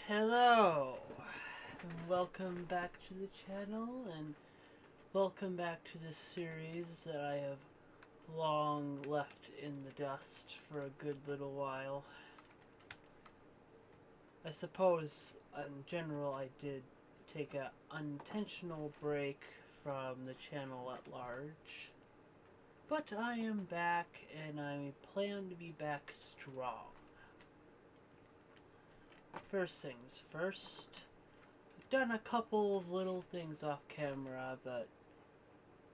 Hello! Welcome back to the channel, and welcome back to this series that I have long left in the dust for a good little while. I suppose, in general, I did take an unintentional break from the channel at large. But I am back, and I plan to be back strong. First things first, I've done a couple of little things off camera, but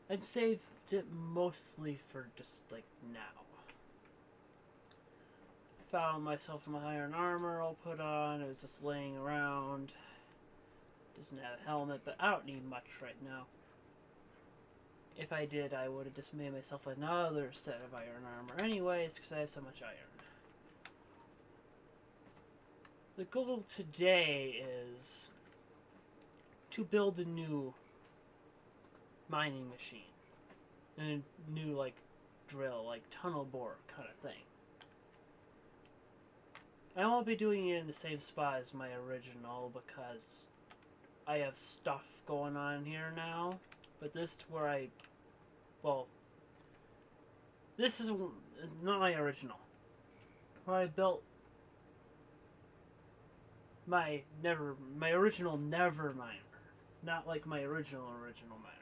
I've saved it mostly for just like now. Found myself my iron armor all put on. It was just laying around. Doesn't have a helmet, but I don't need much right now. If I did, I would have just made myself another set of iron armor anyways, because I have so much iron. The goal today is to build a new mining machine. And a new, like, drill, like, tunnel bore kind of thing. I won't be doing it in the same spot as my original because I have stuff going on here now. But this is where this is not my original. Where I built my original Never miner. Not like my original miner.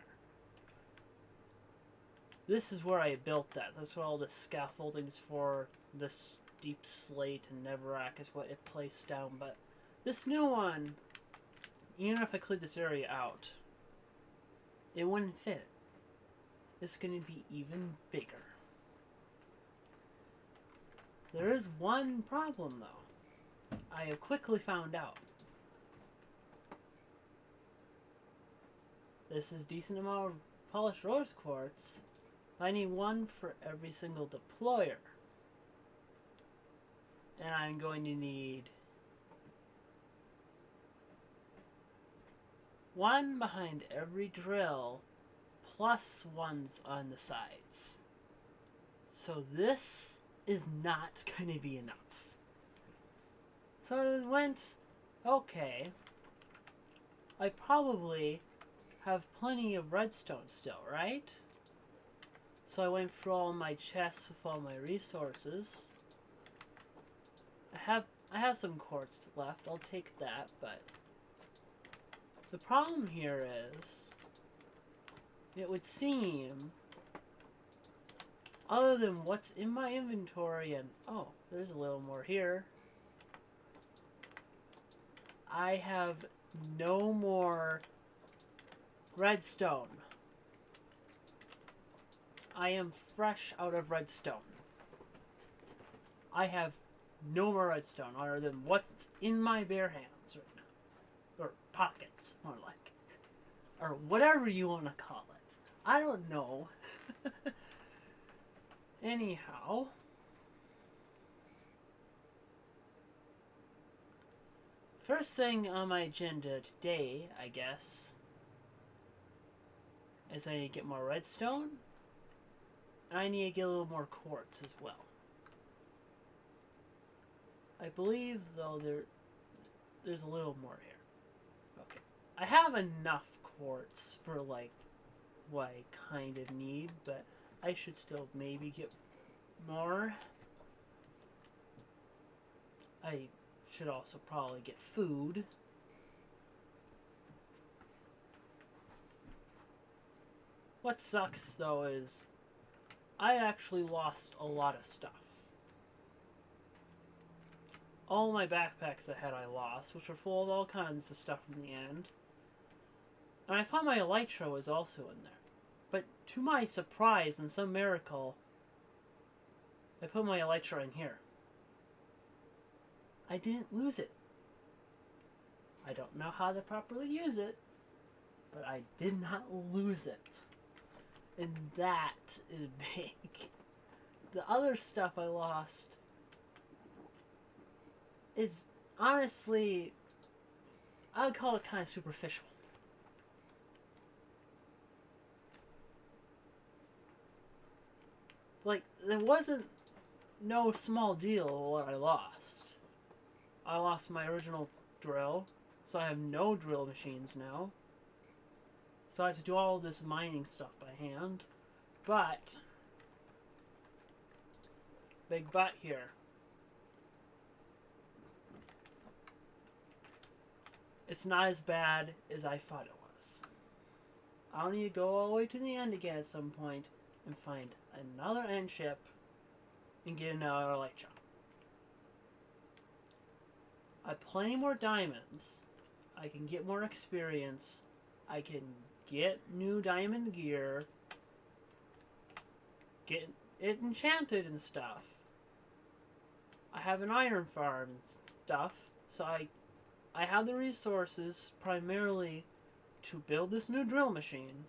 This is where I built that. That's what all the scaffolding's for. This deep slate and Netherrack is what it placed down. But this new one, even if I cleared this area out, it wouldn't fit. It's going to be even bigger. There is one problem, though. I have quickly found out. This is decent amount of polished rose quartz. I need one for every single deployer. And I'm going to need one behind every drill, plus ones on the sides. So this is not going to be enough. So I went, okay, I probably have plenty of redstone still, right? So I went through all my chests with all my resources. I have some quartz left, I'll take that, but the problem here is, it would seem, other than what's in my inventory and, oh, there's a little more here, I have no more redstone. I am fresh out of redstone. I have no more redstone other than what's in my bare hands right now. Or pockets, more like. Or whatever you want to call it. I don't know. Anyhow. First thing on my agenda today, I guess, is I need to get more redstone. And I need to get a little more quartz as well. I believe, though, there's a little more here. Okay. I have enough quartz for, like, what I kind of need, but I should still maybe get more. I should also probably get food. What sucks, though, is I actually lost a lot of stuff. All my backpacks I lost, which were full of all kinds of stuff in the end. And I found my elytra was also in there. But to my surprise and some miracle, I put my elytra in here. I didn't lose it. I don't know how to properly use it, but I did not lose it. And that is big. The other stuff I lost is honestly, I would call it kind of superficial. Like, there wasn't no small deal what I lost. I lost my original drill, so I have no drill machines now. So I have to do all this mining stuff by hand. But, big but here. It's not as bad as I thought it was. I'll need to go all the way to the end again at some point and find another end ship and get another light shop. I have plenty more diamonds. I can get more experience. I can get new diamond gear. Get it enchanted and stuff. I have an iron farm and stuff. So I have the resources primarily to build this new drill machine.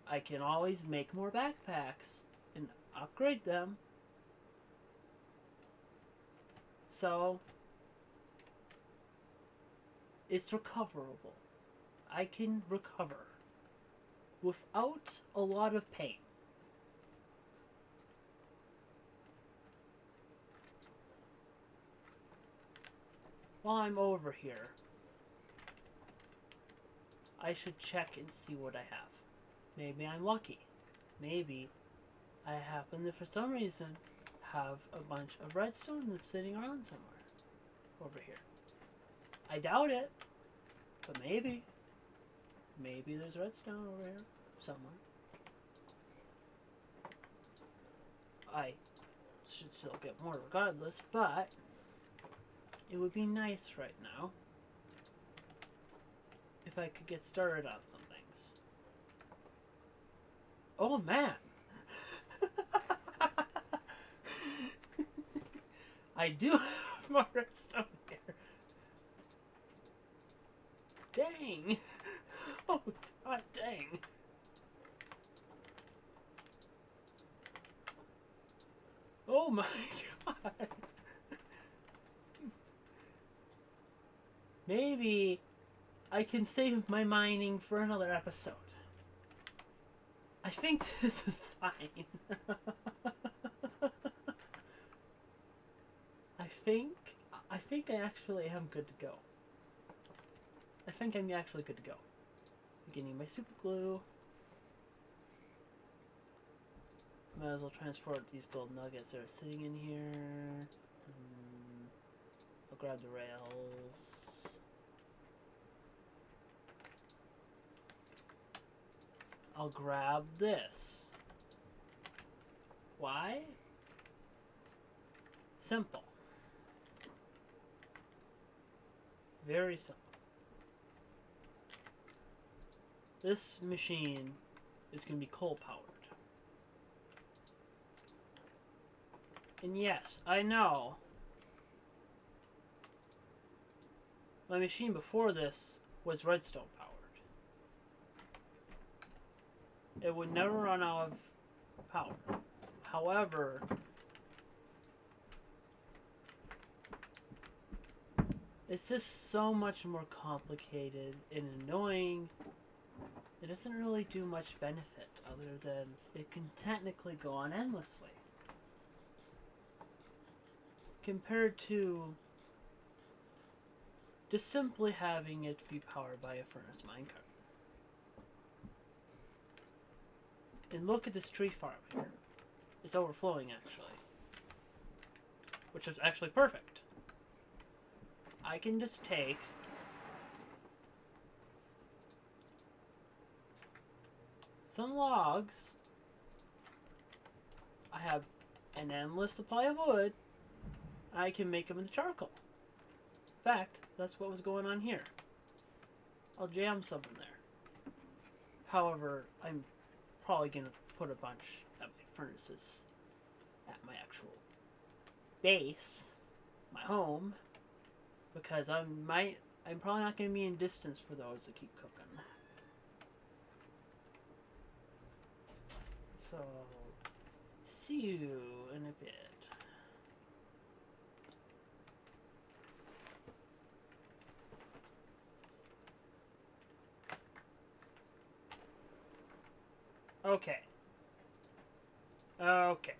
I can always make more backpacks and upgrade them. So, it's recoverable. I can recover without a lot of pain. While I'm over here, I should check and see what I have. Maybe I'm lucky. Maybe I happen to, for some reason, have a bunch of redstone that's sitting around somewhere over here. I doubt it, but maybe. Maybe there's redstone over here somewhere. I should still get more regardless, but it would be nice right now if I could get started on some things. Oh man! I do have more redstone here. Dang! Oh, god dang. Oh my god. Maybe I can save my mining for another episode. I think this is fine. I think I actually am good to go. I think I'm actually good to go. Getting my super glue. Might as well transport these gold nuggets that are sitting in here. I'll grab the rails. I'll grab this. Why? Simple. Very simple. This machine is going to be coal powered. And yes, I know. My machine before this was redstone powered. It would never run out of power. However, it's just so much more complicated and annoying. It doesn't really do much benefit other than it can technically go on endlessly. Compared to just simply having it be powered by a furnace minecart. And look at this tree farm here. It's overflowing actually. Which is actually perfect. I can just take some logs. I have an endless supply of wood. I can make them into charcoal. In fact, that's what was going on here. I'll jam some in there. However, I'm probably going to put a bunch at my furnaces at my actual base, my home, because I'm probably not going to be in distance for those to keep cooking. So, see you in a bit. Okay. Okay.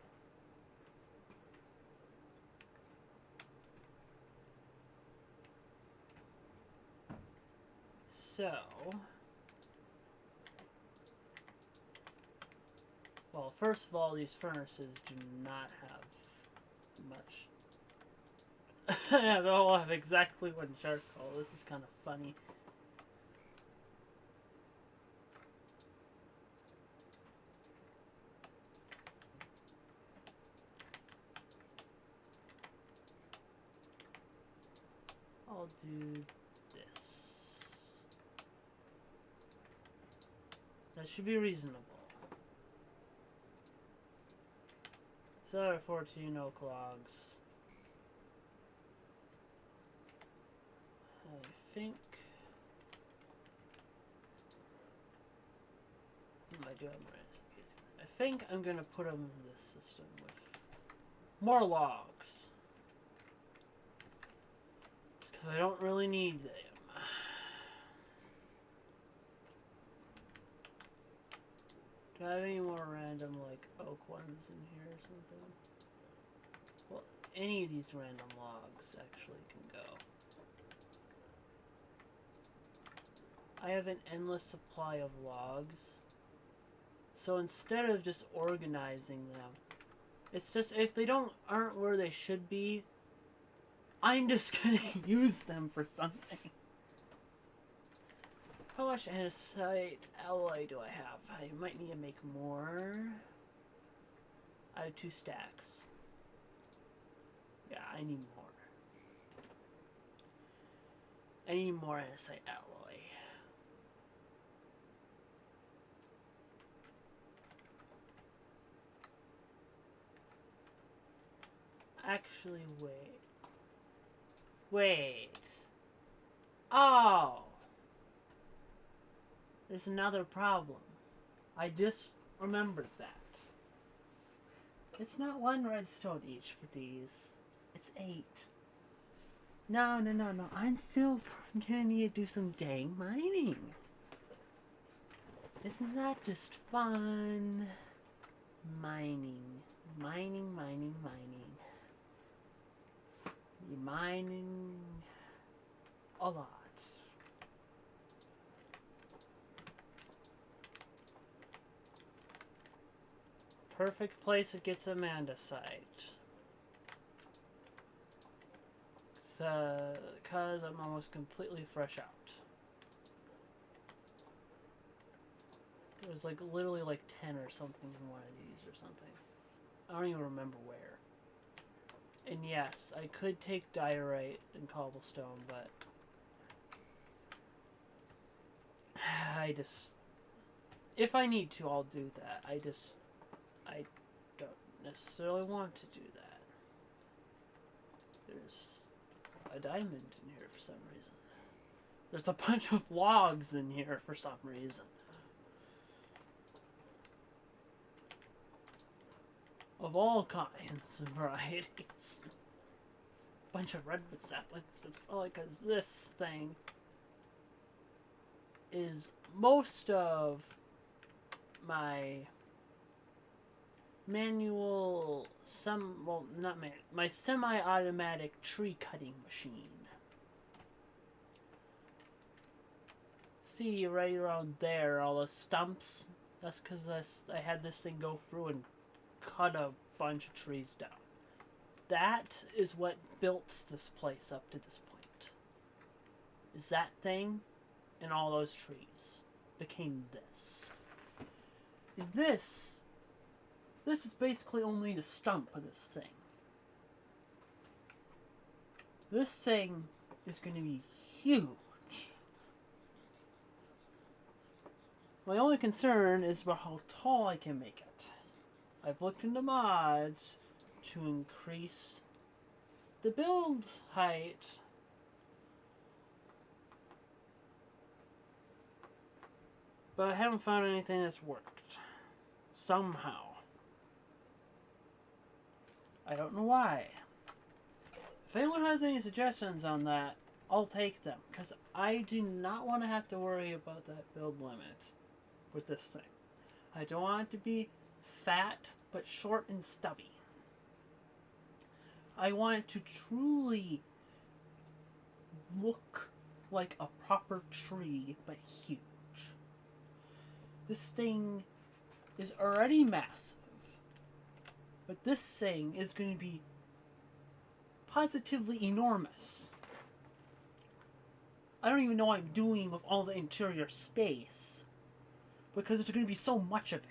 So, well, first of all, these furnaces do not have much. They all have exactly one charcoal. This is kind of funny. I'll do this. That should be reasonable. So 14 oak logs. I think. I do have my. I think I'm gonna put them in this system with more logs. Because I don't really need them. Do I have any more random, like, oak ones in here or something? Well, any of these random logs actually can go. I have an endless supply of logs. So instead of just organizing them, it's just, if they aren't where they should be, I'm just gonna use them for something. How much andesite alloy do I have? I might need to make more. I have 2 stacks. Yeah, I need more. I need more andesite alloy. Actually, wait. Wait. Oh! There's another problem. I just remembered that. It's not 1 redstone each for these. It's 8. No. I'm still gonna need to do some dang mining. Isn't that just fun? Mining. You're mining a lot. Perfect place to get some andesite. Because I'm almost completely fresh out. It was like literally like 10 or something in one of these or something. I don't even remember where. And yes, I could take diorite and cobblestone, but I just, if I need to, I'll do that. I don't necessarily want to do that. There's a diamond in here for some reason. There's a bunch of logs in here for some reason. Of all kinds and varieties. Bunch of redwood saplings as well, because this thing is most of my manual, my semi-automatic tree cutting machine. See right around there, all the stumps? That's because I had this thing go through and cut a bunch of trees down. That is what built this place up to this point. Is that thing and all those trees became this. This is basically only the stump of this thing. This thing is going to be huge. My only concern is about how tall I can make it. I've looked into mods to increase the build height. But I haven't found anything that's worked. Somehow. I don't know why. If anyone has any suggestions on that, I'll take them. Because I do not want to have to worry about that build limit with this thing. I don't want it to be fat, but short and stubby. I want it to truly look like a proper tree, but huge. This thing is already massive, but this thing is going to be positively enormous. I don't even know what I'm doing with all the interior space, because there's going to be so much of it.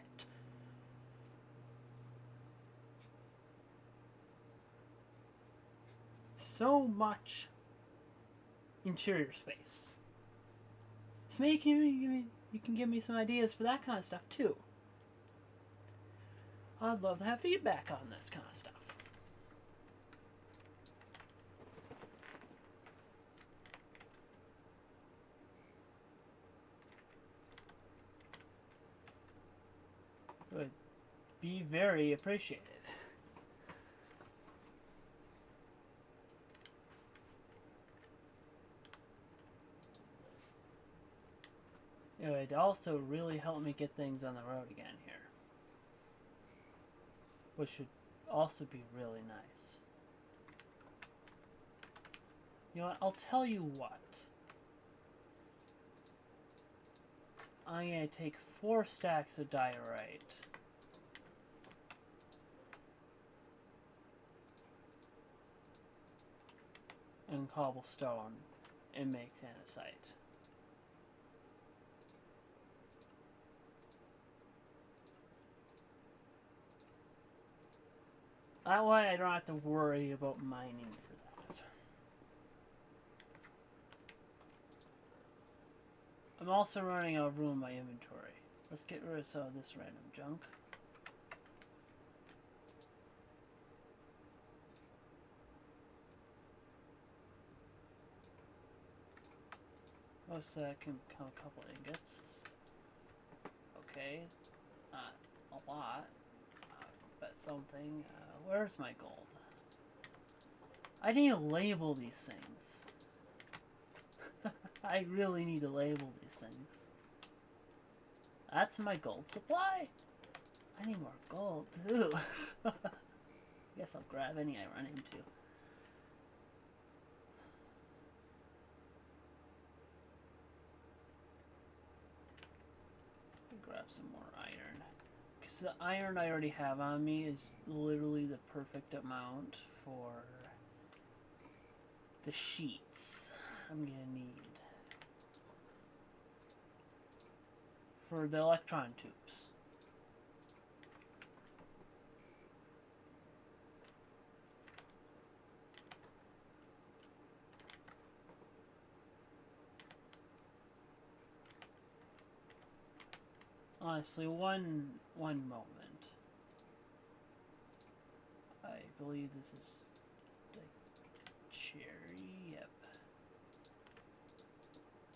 So much interior space. So maybe you can give me some ideas for that kind of stuff too. I'd love to have feedback on this kind of stuff. Would be very appreciated. It would also really help me get things on the road again here, which should also be really nice. You know what, I'll tell you what. I'm going to take 4 stacks of diorite. And cobblestone and make andesite. That way I don't have to worry about mining for that. I'm also running out of room in my inventory. Let's get rid of some of this random junk. Most of that can become a couple ingots. Okay, not a lot, but something. Where's my gold? I need to label these things. I really need to label these things. That's my gold supply? I need more gold, too. Guess I'll grab any I run into. Grab some more iron. Because the iron I already have on me is literally the perfect amount for the sheets I'm gonna need for the electron tubes. Honestly, one moment. I believe this is the cherry. Yep.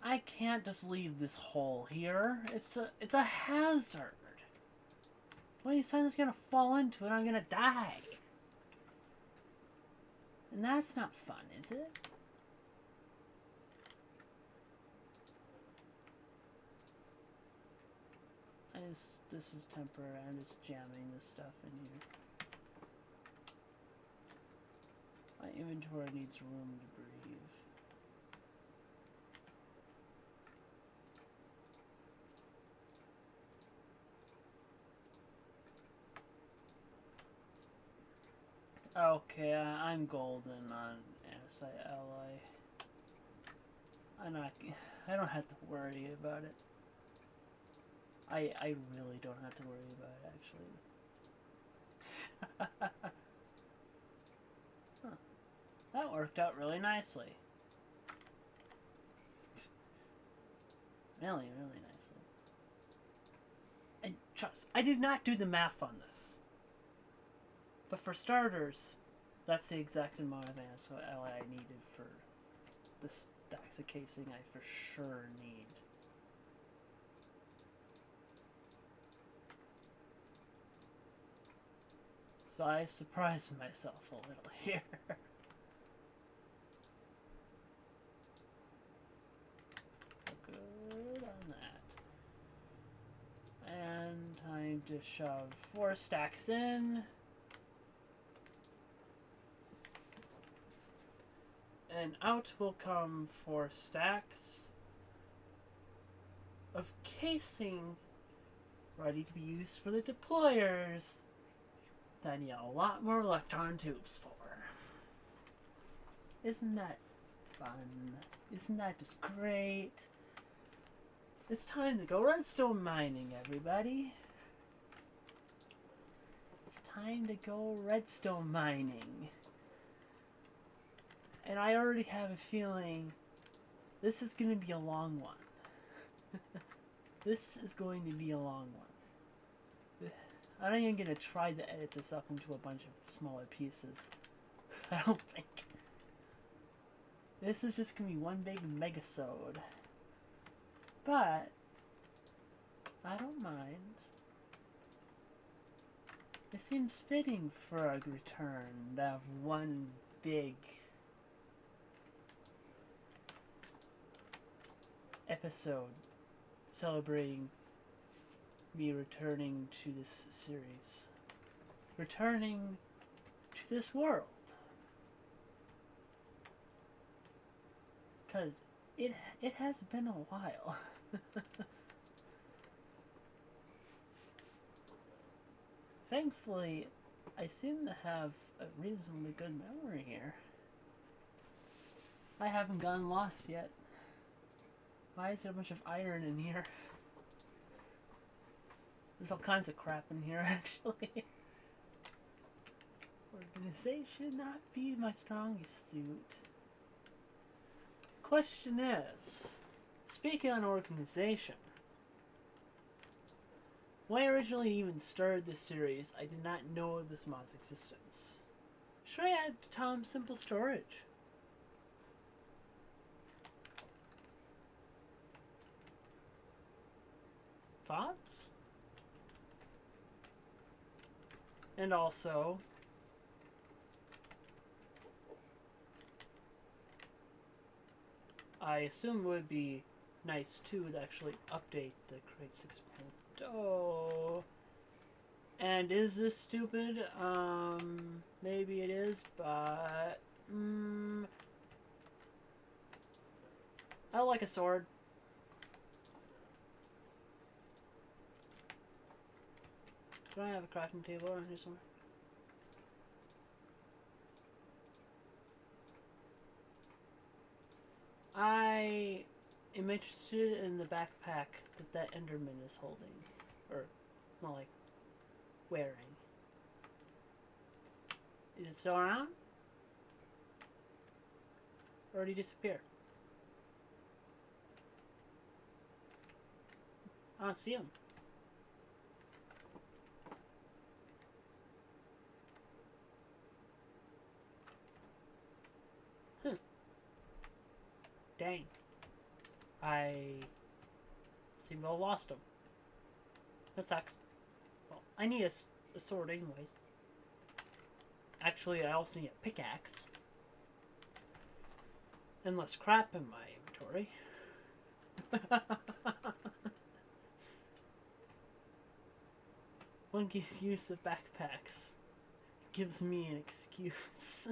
I can't just leave this hole here. It's a hazard. What are you saying? It's gonna fall into it? I'm gonna die. And that's not fun, is it? This is temporary. I'm just jamming this stuff in here. My inventory needs room to breathe. Okay, I'm golden on andesite alloy. I don't have to worry about it. I really don't have to worry about it, actually. Huh. That worked out really nicely. Really, really nicely. And trust, I did not do the math on this. But for starters, that's the exact amount of andesite alloy I needed for the stacks of casing I for sure need. So I surprised myself a little here. Good on that. And time to shove 4 stacks in. And out will come 4 stacks of casing ready to be used for the deployers that I need a lot more electron tubes for. Isn't that fun? Isn't that just great? It's time to go redstone mining, everybody. It's time to go redstone mining. And I already have a feeling this is going to be a long one. This is going to be a long one. I'm not even going to try to edit this up into a bunch of smaller pieces. I don't think. This is just going to be one big Megasode. But I don't mind. It seems fitting for a return to have one big episode celebrating me returning to this series. Returning to this world. Because it has been a while. Thankfully, I seem to have a reasonably good memory here. I haven't gotten lost yet. Why is there a bunch of iron in here? There's all kinds of crap in here, actually. Organization should not be my strongest suit. Question is, speaking on organization, when I originally even started this series, I did not know of this mod's existence. Should I add Tom's Simple Storage? Thoughts? And also, I assume it would be nice too to actually update the Crate 6.0. And is this stupid? Maybe it is, but I like a sword. Do I have a crafting table around here somewhere? I am interested in the backpack that Enderman is holding. Or, more like, wearing. Is it still around? Or did he disappear? I don't see him. Dang. I seem to have lost him. That sucks. Well, I need a sword anyways. Actually, I also need a pickaxe. And less crap in my inventory. One good use of backpacks gives me an excuse.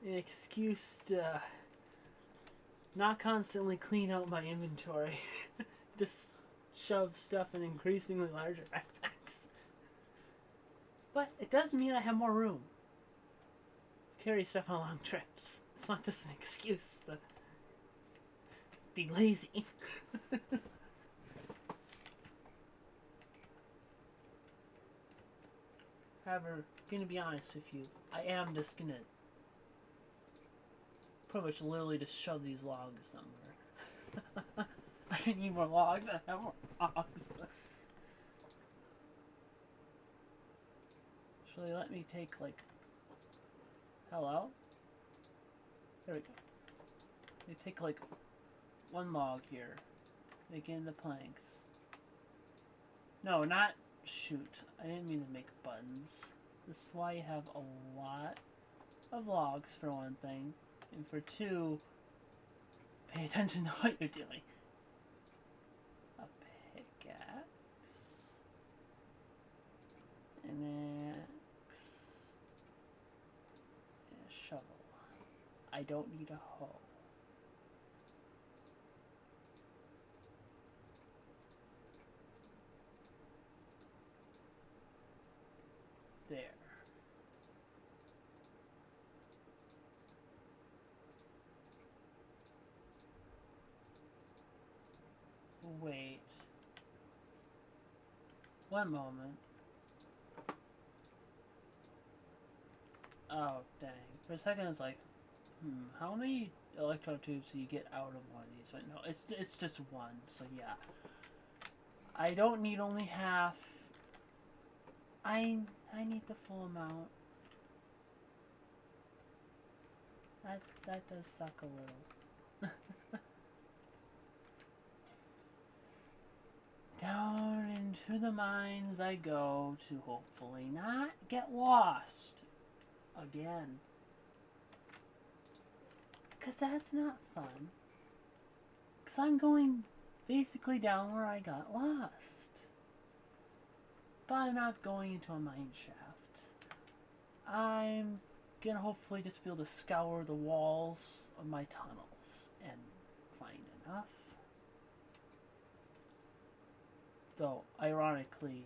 An excuse to not constantly clean out my inventory. Just shove stuff in increasingly larger backpacks. But it does mean I have more room to carry stuff on long trips. It's not just an excuse to be lazy. However, gonna be honest with you, I am just gonna pretty much literally just shove these logs somewhere. I need more logs. I have more logs. Actually, let me take like... Hello? There we go. Let me take like one log here. Make it into planks. No, not shoot. I didn't mean to make buttons. This is why you have a lot of logs for one thing. And for two, pay attention to what you're doing. A pickaxe. An axe. I don't need a hoe. There. Wait. One moment. Oh, dang. For a second, it's like, how many electrode tubes do you get out of one of these? But no, it's just one, so yeah. I don't need only half. I need the full amount. That does suck a little. Down into the mines I go to hopefully not get lost again. 'Cause that's not fun. 'Cause I'm going basically down where I got lost. But I'm not going into a mine shaft. I'm gonna hopefully just be able to scour the walls of my tunnels and find enough. Though, ironically,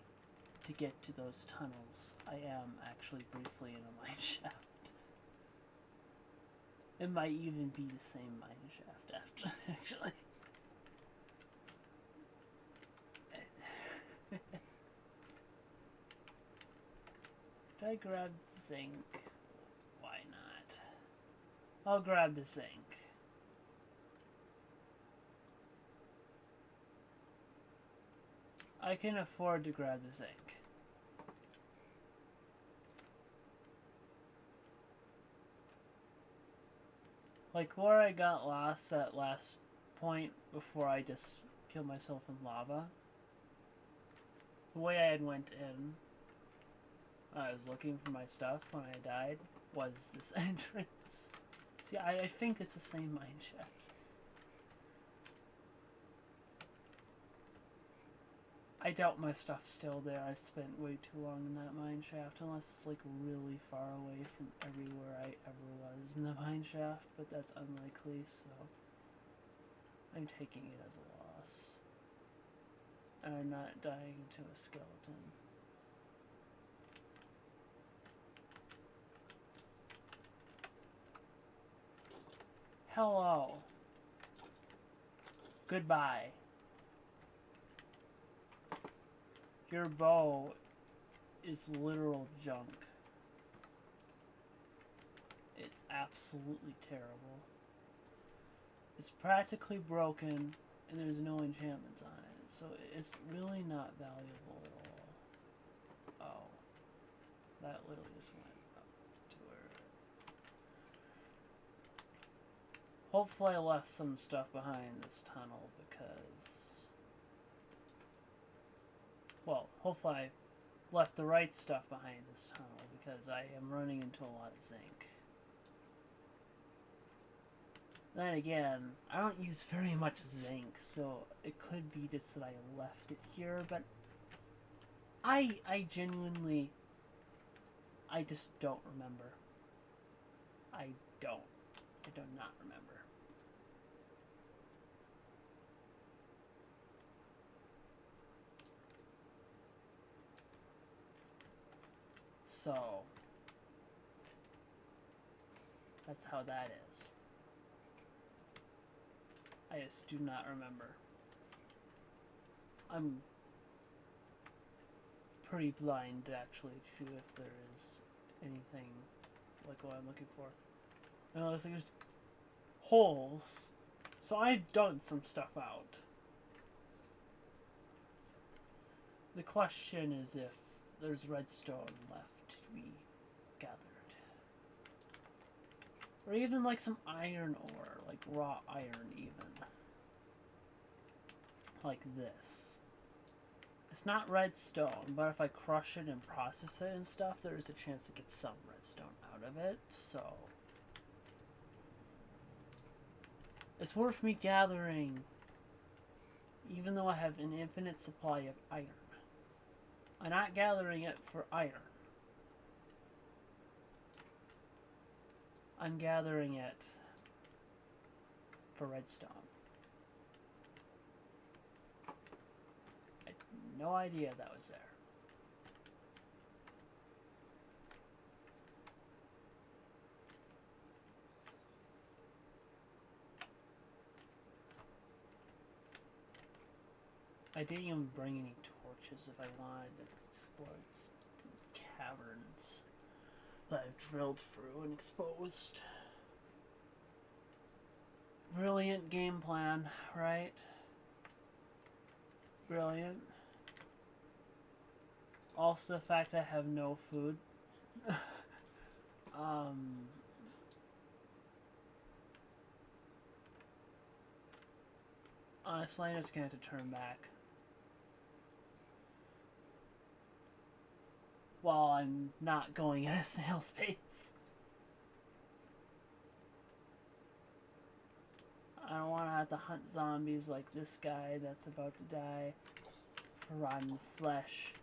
to get to those tunnels, I am actually briefly in a mine shaft. It might even be the same mine shaft after, actually. Did I grab the zinc? Why not? I'll grab the zinc. I can afford to grab the zinc. Like where I got lost at last point before I just killed myself in lava. The way I had went in, I was looking for my stuff when I died, was this entrance. See, I think it's the same mine shaft. I doubt my stuff's still there. I spent way too long in that mine shaft, unless it's like really far away from everywhere I ever was in the mine shaft, but that's unlikely, so I'm taking it as a loss. And I'm not dying to a skeleton. Hello. Goodbye. Your bow is literal junk. It's absolutely terrible. It's practically broken, and there's no enchantments on it, so it's really not valuable at all. Oh. That literally just went up to where... Hopefully I left some stuff behind this tunnel, because... Well, hopefully I left the right stuff behind this tunnel, because I am running into a lot of zinc. Then again, I don't use very much zinc, so it could be just that I left it here, but I genuinely, I just don't remember. I do not remember. So, that's how that is. I just do not remember. I'm pretty blind, actually, to if there is anything like what I'm looking for. No, there's holes, so I dug some stuff out. The question is if there's redstone left to be gathered. Or even like some iron ore, like raw iron even. Like this. It's not redstone, but if I crush it and process it and stuff, there is a chance to get some redstone out of it, so... It's worth me gathering, even though I have an infinite supply of iron. I'm not gathering it for iron. I'm gathering it for redstone. I had no idea that was there. I didn't even bring any torches if I wanted to explore caverns that I've drilled through and exposed. Brilliant game plan, right? Brilliant. Also the fact I have no food. Honestly, I'm just gonna have to turn back. While I'm not going at a snail's pace. I don't want to have to hunt zombies like this guy that's about to die for rotten flesh.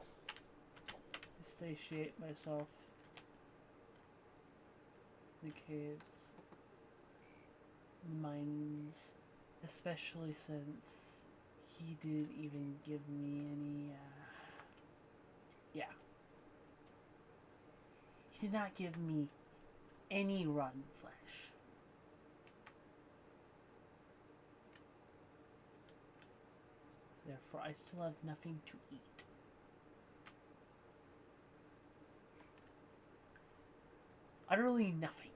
To satiate myself. The caves. The mines. Especially since he didn't even give me any, yeah. He did not give me any rotten flesh. Therefore, I still have nothing to eat. Utterly nothing.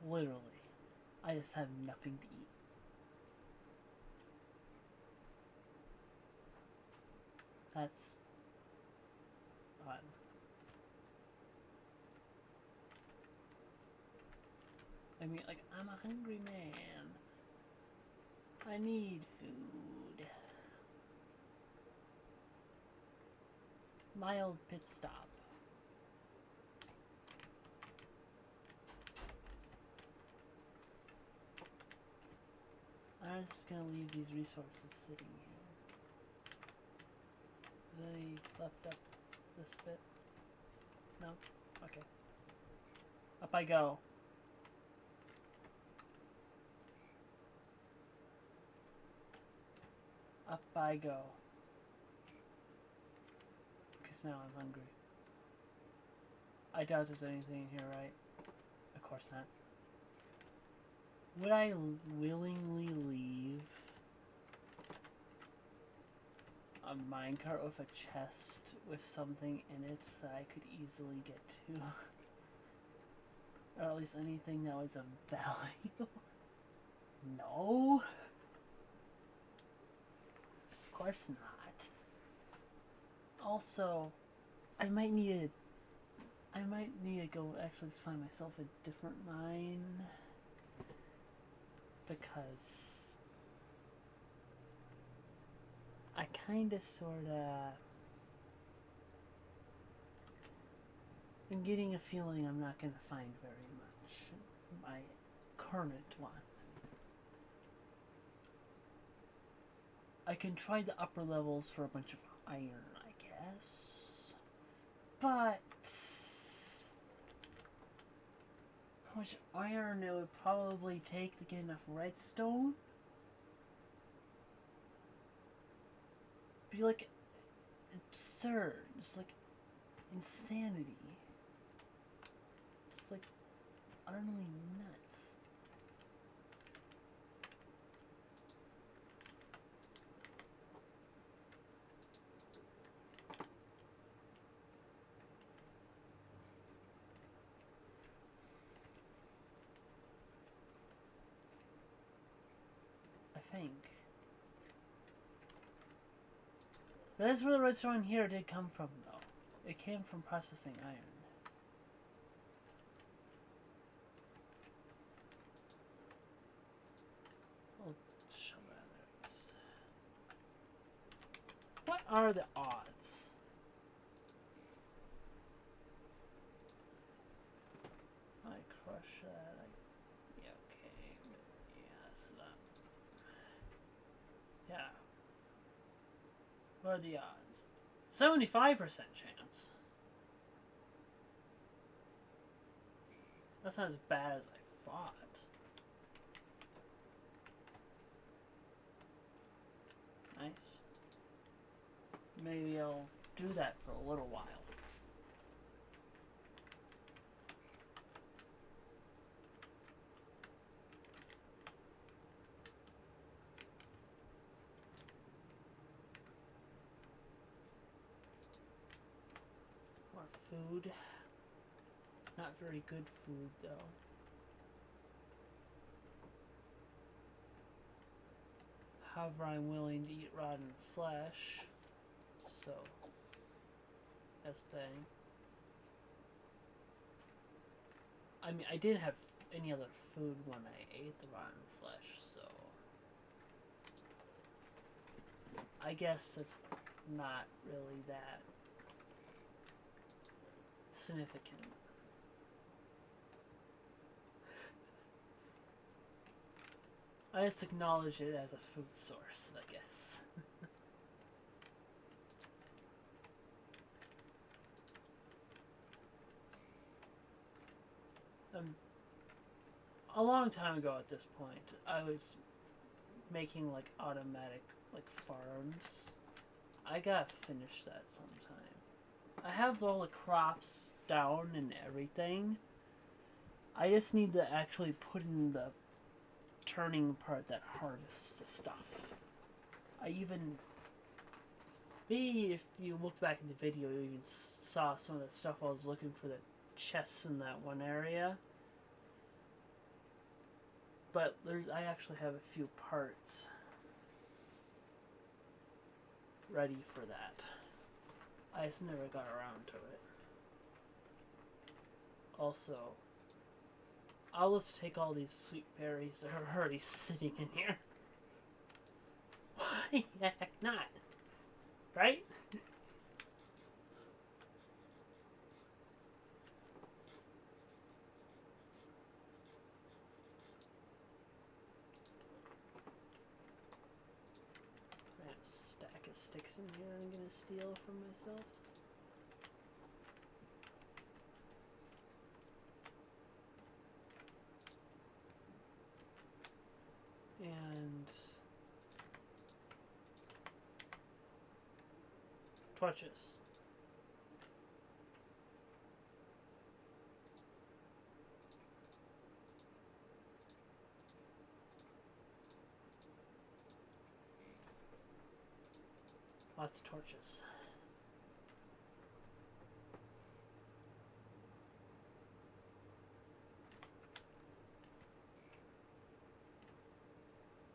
Literally. I just have nothing to eat. That's fun. I mean, like, I'm a hungry man. I need food. Mild pit stop. I'm just gonna leave these resources sitting here. Is there any left up this bit? No? Okay. Up I go. Up I go. Because now I'm hungry. I doubt there's anything in here, right? Of course not. Would I willingly leave a minecart with a chest with something in it that I could easily get to? Or at least anything that was of value? No? Of course not. Also, I might need to go actually find myself a different mine. Because I kinda sorta am getting a feeling I'm not gonna find very much in my current one. I can try the upper levels for a bunch of iron, I guess. But how much iron it would probably take to get enough redstone? Be like absurd. It's like insanity. It's like utterly nuts. I think. That is where the redstone here did come from, though. It came from processing iron. I'll show that there. What are the odds? I crush that. Yeah, okay. Yeah, that's that. Yeah. What are the odds? 75% chance. That's not as bad as I thought. Nice. Maybe I'll do that for a little while. More food. Not very good food, though. However, I'm willing to eat rotten flesh. So, that's the thing. I mean, I didn't have any other food when I ate the rotten flesh, so... I guess it's not really that significant. I just acknowledge it as a food source, I guess. A long time ago at this point, I was making like automatic like farms. I gotta finish that sometime. I have all the crops down and everything. I just need to actually put in the turning part that harvests the stuff. I even... Maybe if you looked back in the video, you even saw some of the stuff I was looking for, the chests in that one area. But I actually have a few parts ready for that. I just never got around to it. Also, I'll just take all these sweet berries that are already sitting in here. Why the heck not? Right? I have a stack of sticks in here I'm gonna steal from myself. And torches. Lots of torches.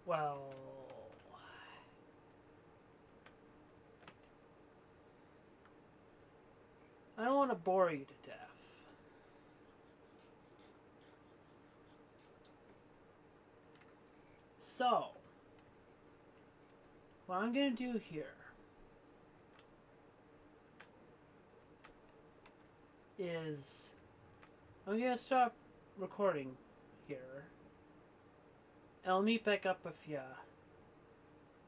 Well... I don't want to bore you to death. So, what I'm going to do here is I'm going to stop recording here, and I'll meet back up with you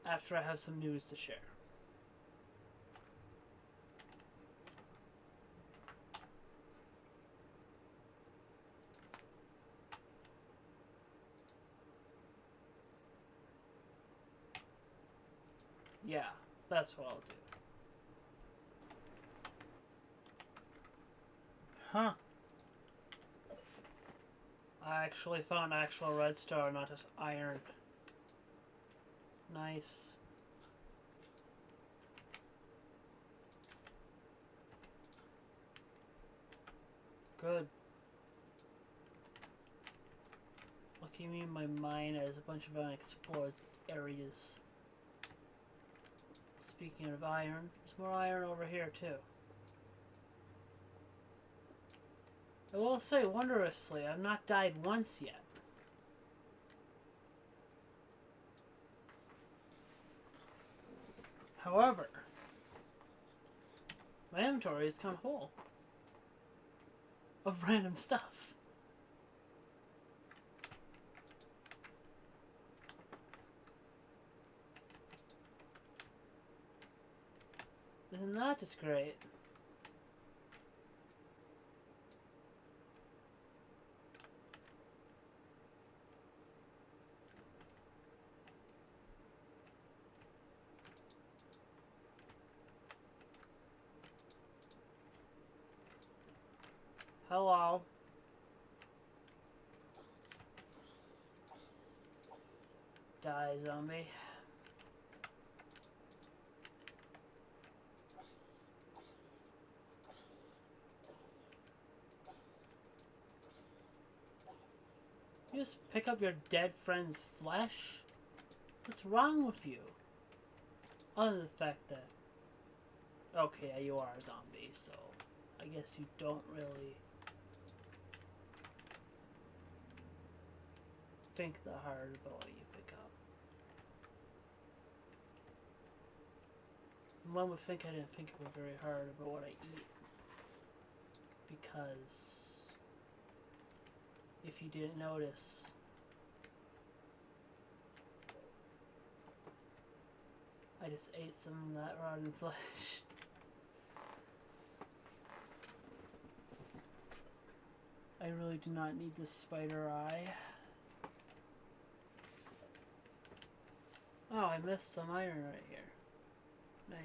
after I have some news to share. Yeah, that's what I'll do. Huh. I actually found actual redstone, not just iron. Nice. Good. Lucky me, my mine has a bunch of unexplored areas. Speaking of iron, there's more iron over here too. I will say, wondrously, I've not died once yet. However, my inventory is kind of full of random stuff. Isn't that just great? Hello. Die, zombie. You just pick up your dead friend's flesh? What's wrong with you? Other than the fact that... Okay, yeah, you are a zombie, so... I guess you don't really... think that hard about what you pick up. One would think I didn't think very hard about what I eat. Because... if you didn't notice... I just ate some of that rotten flesh. I really do not need this spider eye. Oh, I missed some iron right here. Nice.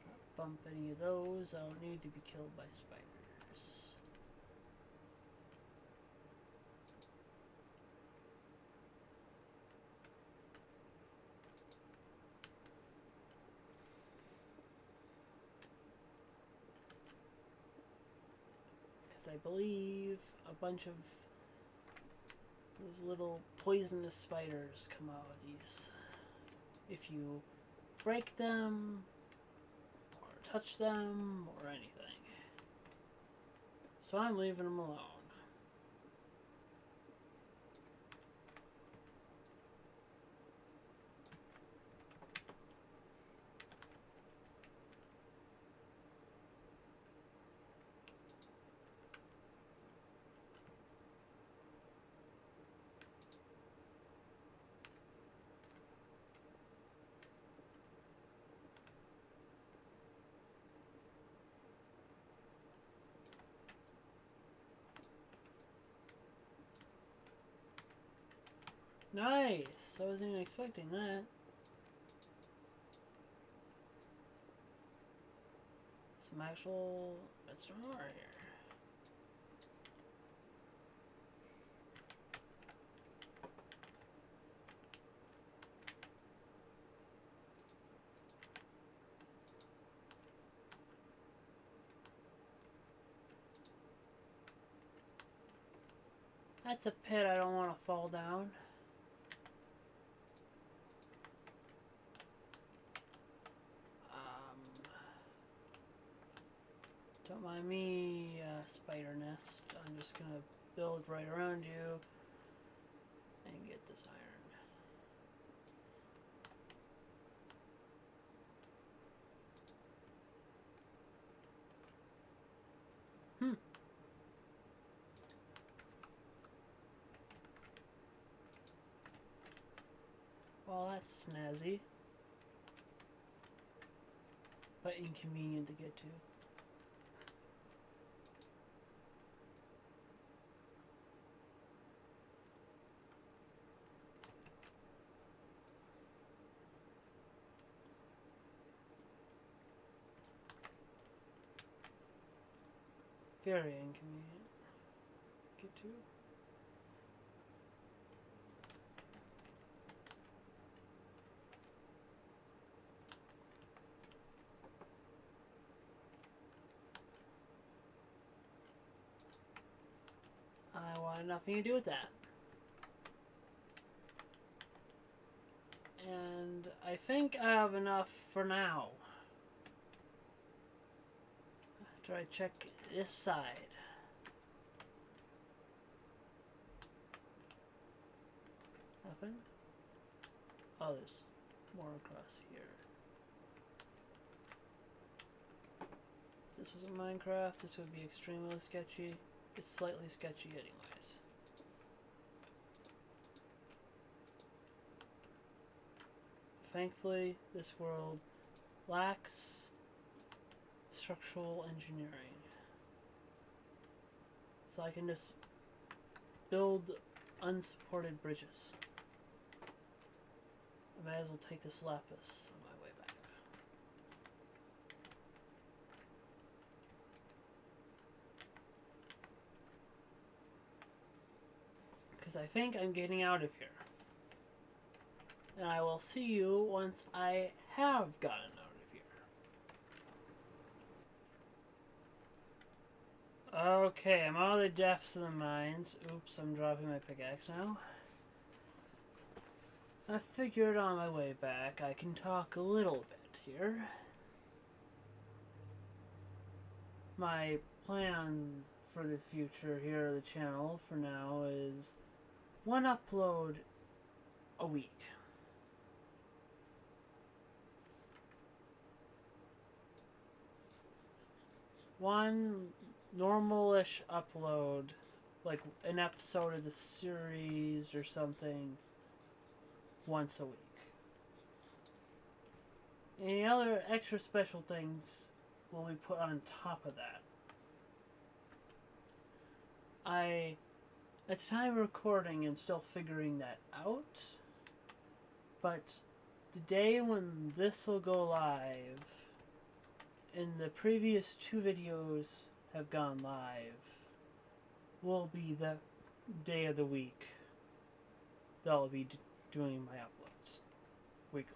Not bump any of those. I don't need to be killed by spiders. I believe a bunch of those little poisonous spiders come out of these if you break them or touch them or anything. So I'm leaving them alone. Nice! I wasn't even expecting that. Some actual redstone ore here. That's a pit I don't want to fall down. Don't mind me, spider nest. I'm just gonna build right around you and get this iron. Well, that's snazzy. But inconvenient to get to. Very inconvenient to get to. I want nothing to do with that. And I think I have enough for now. After I check this side. Nothing? Oh, there's more across here. If this was a Minecraft, this would be extremely sketchy. It's slightly sketchy anyways. Thankfully, this world lacks structural engineering. So I can just build unsupported bridges. I might as well take this lapis on my way back. Because I think I'm getting out of here. And I will see you once I have gotten out of here. Okay, I'm out of the depths of the mines. Oops, I'm dropping my pickaxe now. I figured on my way back I can talk a little bit here. My plan for the future here of the channel for now is one upload a week. One normal-ish upload, like an episode of the series or something, once a week. Any other extra special things will be put on top of that. At the time of recording, I'm still figuring that out, but the day when this will go live, and the previous 2 videos have gone live, will be the day of the week that I'll be doing my uploads weekly.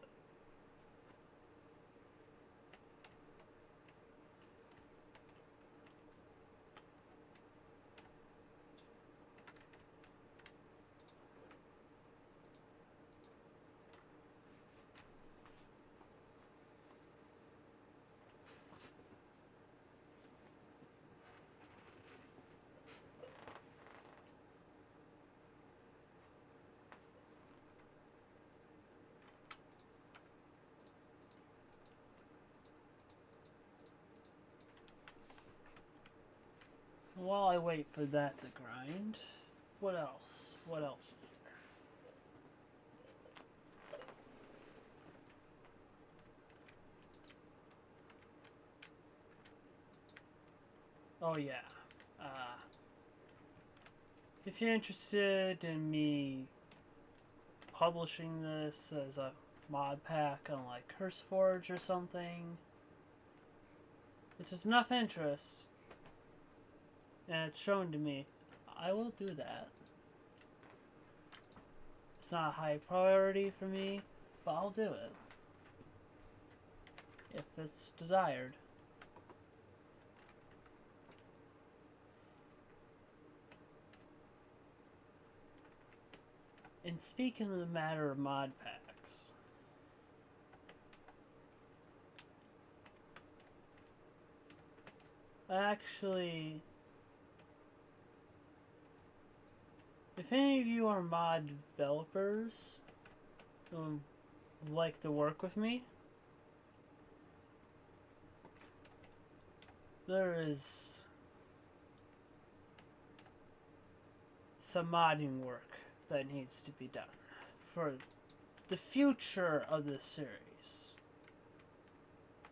While I wait for that to grind, what else? What else is there? Oh yeah. If you're interested in me publishing this as a mod pack on like CurseForge or something, if there's enough interest and it's shown to me, I will do that. It's not a high priority for me, but I'll do it if it's desired. And speaking of the matter of mod packs, actually, if any of you are mod developers who like to work with me, there is some modding work that needs to be done for the future of this series.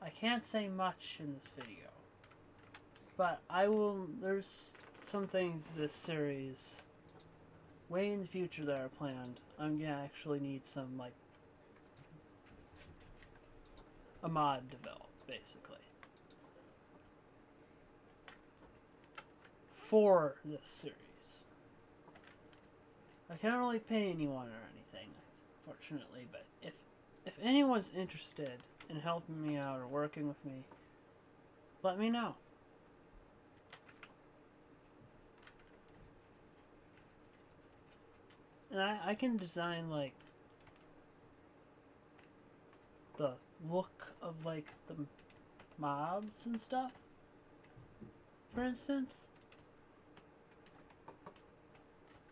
I can't say much in this video, but there's some things this series way in the future that are planned. I'm gonna actually need some, like, a mod developed, basically, for this series. I can't really pay anyone or anything, fortunately, but if anyone's interested in helping me out or working with me, let me know. And I can design, like, the look of, like, the mobs and stuff, for instance.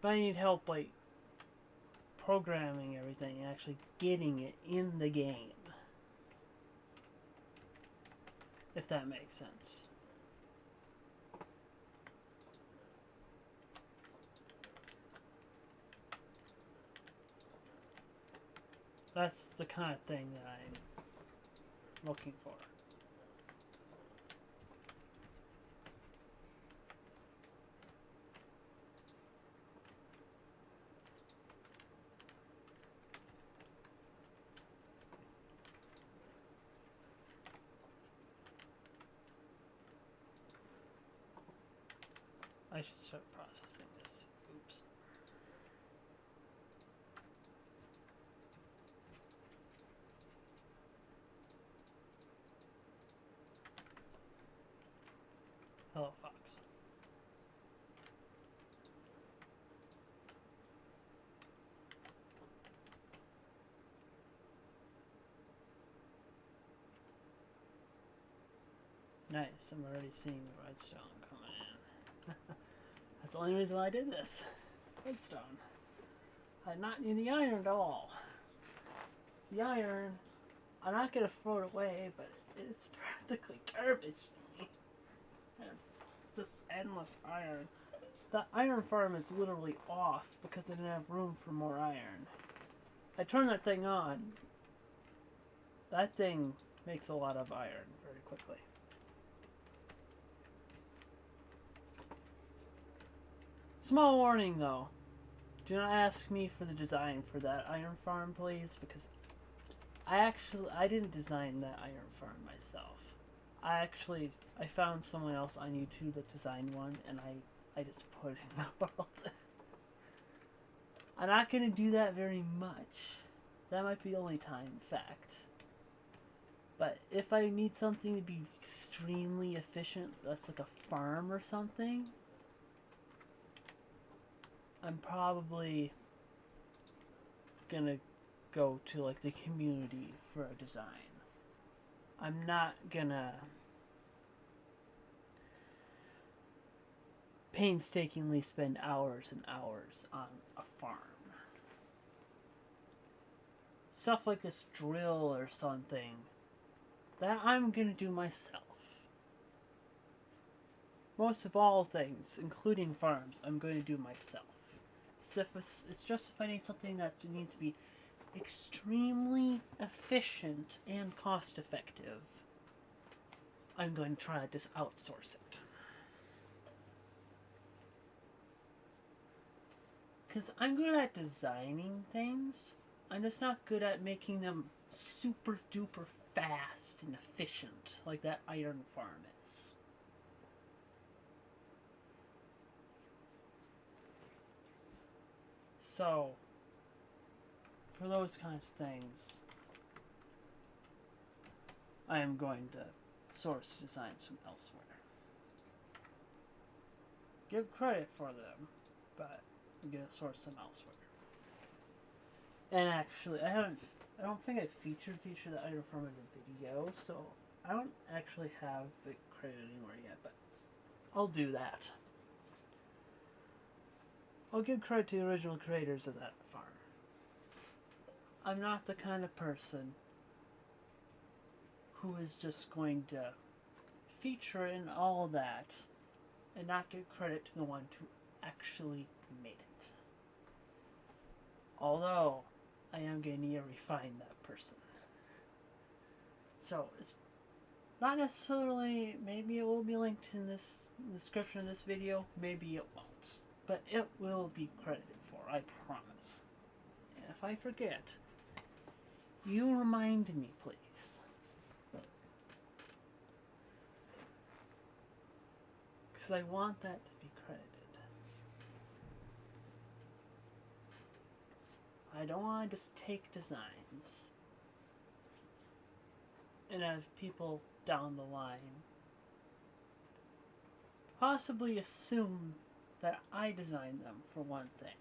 But I need help, like, programming everything and actually getting it in the game. If that makes sense. That's the kind of thing that I'm looking for. I should start processing this. Oops. Hello, Fox. Nice, I'm already seeing the redstone coming in. That's the only reason why I did this. Redstone. I did not need the iron at all. The iron, I'm not gonna throw it away, but it's practically garbage to me. It's just endless iron. The iron farm is literally off because I didn't have room for more iron. I turned that thing on. That thing makes a lot of iron very quickly. Small warning though. Do not ask me for the design for that iron farm, please, because I didn't design that iron farm myself. I found someone else on YouTube that designed one, and I just put it in the world. I'm not gonna do that very much. That might be the only time, in fact. But if I need something to be extremely efficient, that's like a farm or something, I'm probably gonna go to like the community for a design. I'm not gonna painstakingly spend hours and hours on a farm. Stuff like this drill or something, that I'm gonna do myself. Most of all things, including farms, I'm going to do myself. It's just if I need something that needs to be extremely efficient and cost effective, I'm going to try to just outsource it. Because I'm good at designing things, I'm just not good at making them super duper fast and efficient like that iron farm is. So, for those kinds of things, I am going to source designs from elsewhere. Give credit for them, but I'm going to source them elsewhere. And actually, I don't think I featured the item from in a video, so I don't actually have it credited anywhere yet, but I'll do that. I'll give credit to the original creators of that farm. I'm not the kind of person who is just going to feature in all that and not give credit to the one who actually made it. Although, I am going to need to refine that person. So, it's not necessarily, maybe it will be linked in this description of this video, maybe it won't. But it will be credited for, I promise. And if I forget, you remind me, please. Because I want that to be credited. I don't want to just take designs and have people down the line possibly assume that I designed them, for one thing,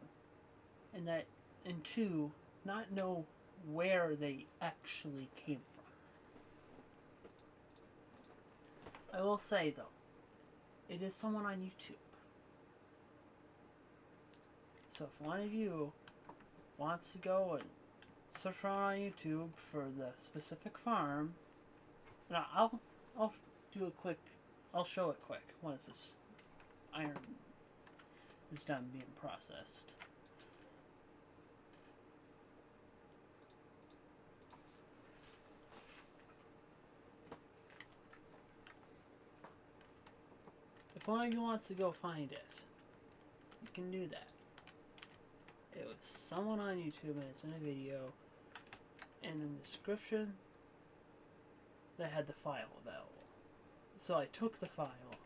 and two, not know where they actually came from. I will say, though, it is someone on YouTube. So if one of you wants to go and search around on YouTube for the specific farm, now I'll show it quick once this iron is done being processed. If one of you wants to go find it, you can do that. It was someone on YouTube and it's in a video, and in the description they had the file available. So I took the file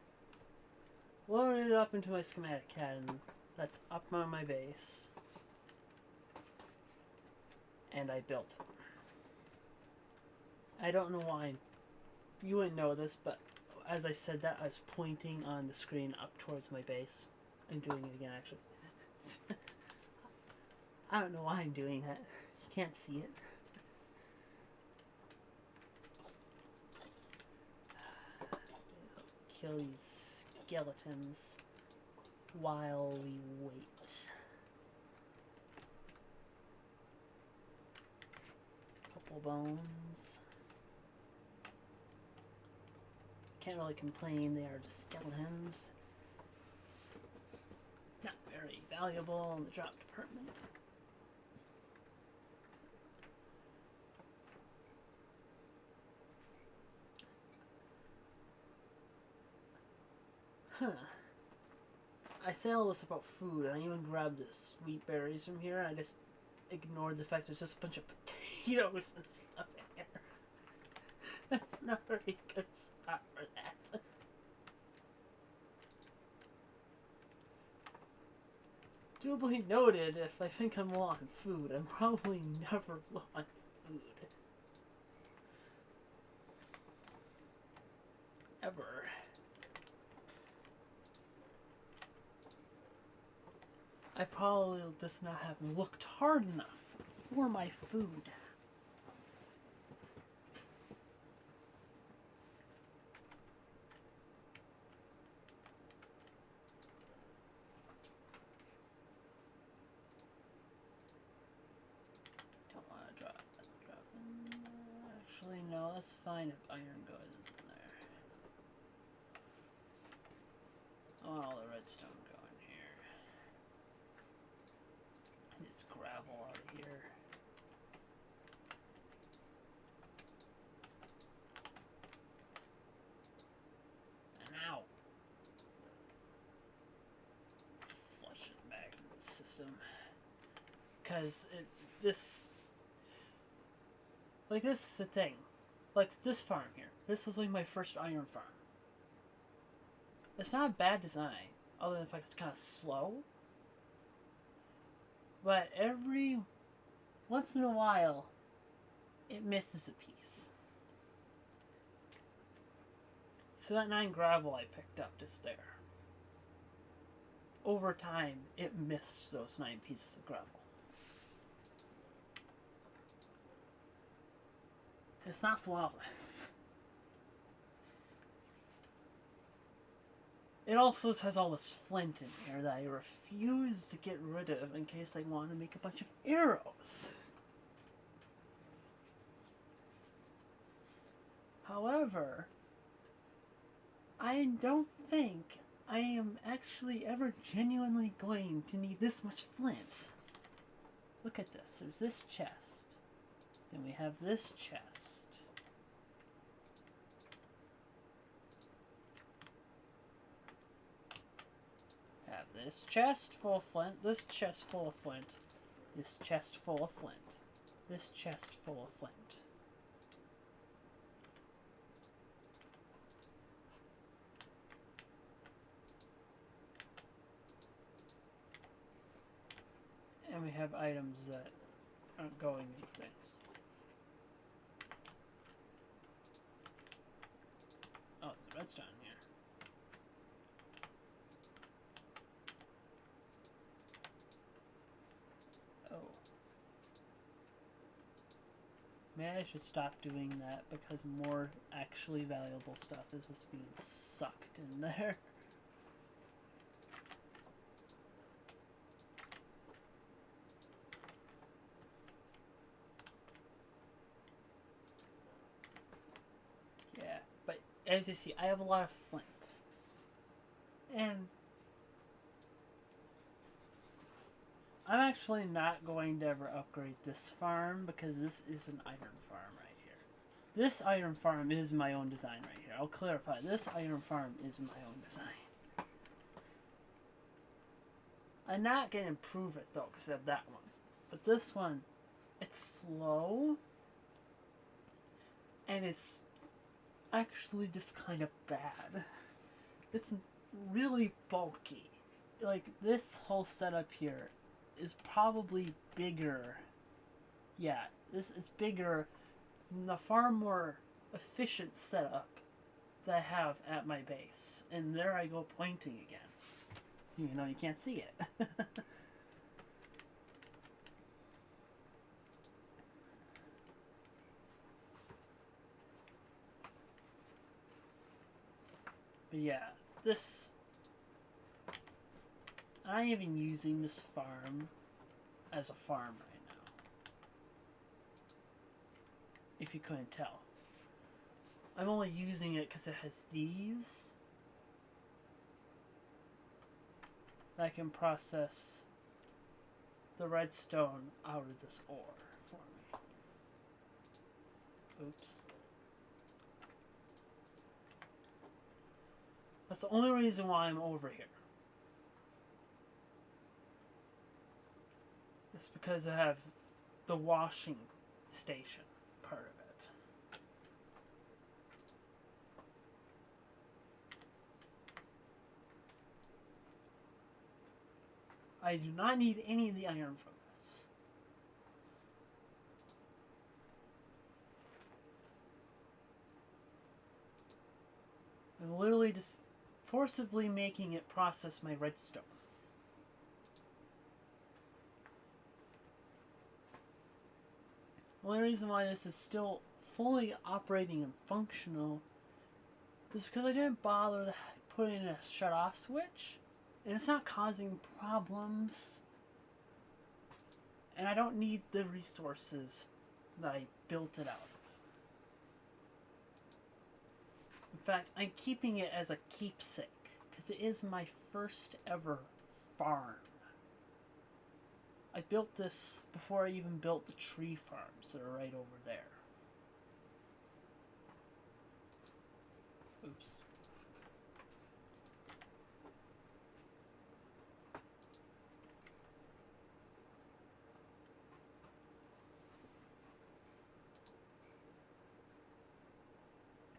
loaded it up into my schematic CAD, and that's up on my base. And I built it. I don't know why you wouldn't know this, but as I said that, I was pointing on the screen up towards my base. I'm doing it again, actually. I don't know why I'm doing that. You can't see it. Kill these skeletons while we wait. Couple bones. Can't really complain, they are just skeletons. Not very valuable in the drop department. Huh. I say all this about food, and I even grabbed the sweet berries from here, and I just ignored the fact there's just a bunch of potatoes and stuff in here. That's not a very good spot for that. Duly noted, if I think I'm low on food, I'm probably never low on food. Ever. I probably just not have looked hard enough for my food. Don't want to drop in. Actually, no, that's fine if iron goes in there. Oh, the redstone go in here. And it's gravel out of here. And ow! Flush it back into the system. Because this is the thing. Like this farm here. This was like my first iron farm. It's not a bad design, other than the fact it's kind of slow. But every once in a while, it misses a piece. So that 9 gravel I picked up just there. Over time, it missed those 9 pieces of gravel. It's not flawless. It also has all this flint in here that I refuse to get rid of in case I want to make a bunch of arrows. However, I don't think I am actually ever genuinely going to need this much flint. Look at this. There's this chest. Then we have this chest. Have this chest full of flint, this chest full of flint, this chest full of flint, this chest full of flint. And we have items that aren't going to things. Oh, the redstone here. Oh. Maybe I should stop doing that because more actually valuable stuff is just being sucked in there. Yeah, but as you see, I have a lot of flint. And I'm actually not going to ever upgrade this farm because this is an iron farm right here. This iron farm is my own design right here. I'll clarify. This iron farm is my own design. I'm not going to improve it though because I have that one. But this one, it's slow. And it's actually just kind of bad. really bulky. Like, this whole setup here is probably bigger. Yeah, this is bigger than the far more efficient setup that I have at my base. And there I go pointing again. Even though you can't see it. But yeah, this... I'm not even using this farm as a farm right now. If you couldn't tell. I'm only using it because it has these that I can process the redstone out of this ore for me. Oops. That's the only reason why I'm over here. It's because I have the washing station part of it. I do not need any of the iron from this. I'm literally just forcibly making it process my redstone. The only reason why this is still fully operating and functional is because I didn't bother putting a shut-off switch, and it's not causing problems, and I don't need the resources that I built it out of. In fact, I'm keeping it as a keepsake, because it is my first ever farm. I built this before I even built the tree farms that are right over there. Oops.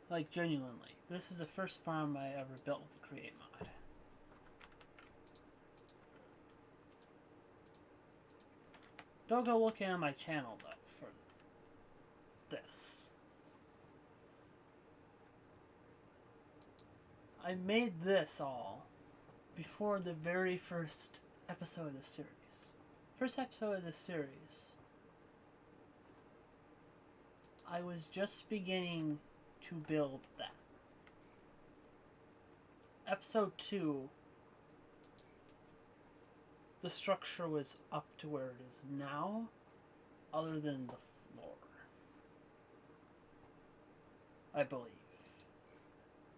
Like, genuinely, this is the first farm I ever built with the Create mod. Don't go looking at my channel, though, for this. I made this all before the very first episode of the series. First episode of the series, I was just beginning to build that. Episode 2, the structure was up to where it is now, other than the floor. I believe.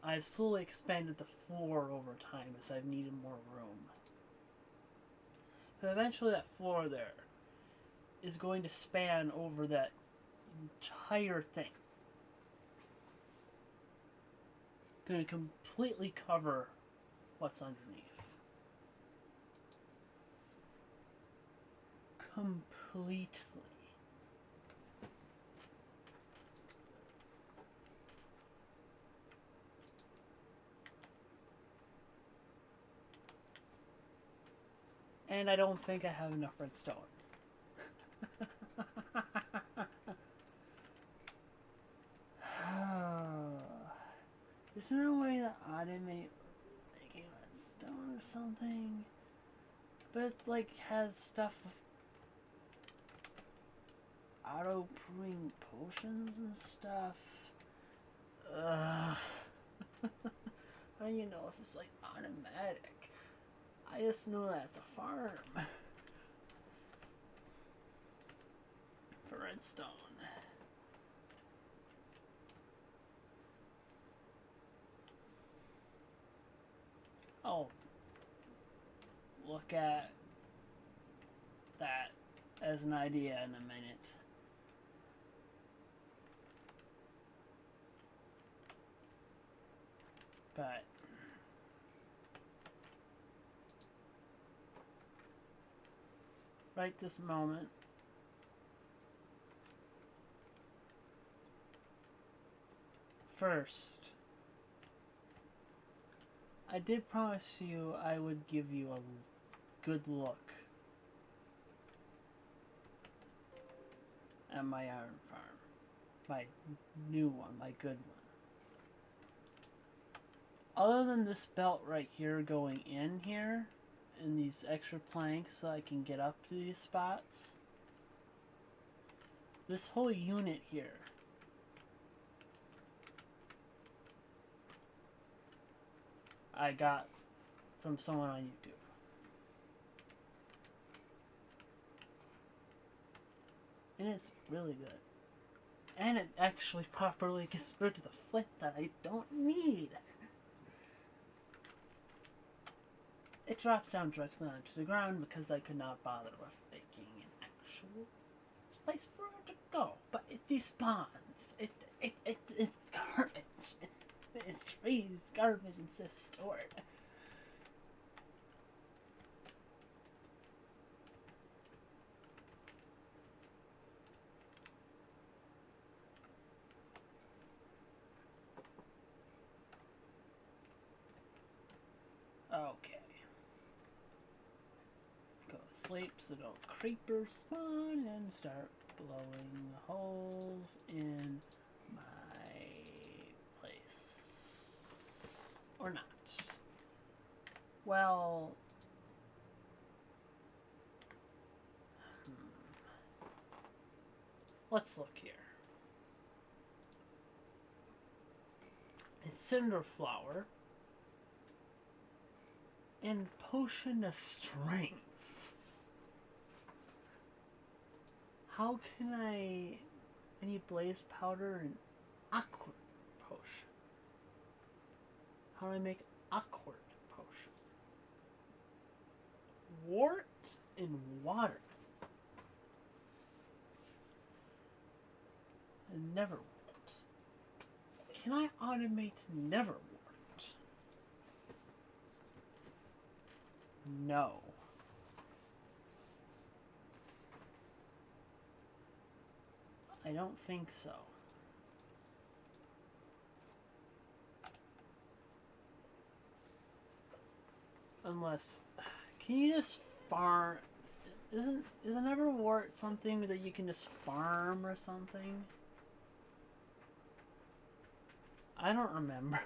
I've slowly expanded the floor over time as I've needed more room. But eventually that floor there is going to span over that entire thing. Going to completely cover what's underneath. Completely. And I don't think I have enough redstone. Isn't there a way to automate making redstone or something? But it like has stuff auto brewing potions and stuff. I don't even know if it's like automatic. I just know that it's a farm for redstone. I'll look at that as an idea in a minute. But right this moment, first, I did promise you I would give you a good look at my iron farm. My new one, my good one. Other than this belt right here going in here, and these extra planks so I can get up to these spots, this whole unit here I got from someone on YouTube. And it's really good. And it actually properly gets rid of the flint that I don't need. It drops down directly onto the ground because I could not bother with making an actual place for it to go. But it despawns. It's garbage. It's trees, garbage, and it's just stored. Okay. Go to sleep so no creepers spawn and start blowing holes in my place. Or not. Well... Let's look here. A cinder flower. And potion of strength. How can I need blaze powder and awkward potion? How do I make awkward potion? Wart and water. And never wart. Can I automate never wart? No. I don't think so. Unless, can you just farm? Isn't Everwart something that you can just farm or something? I don't remember.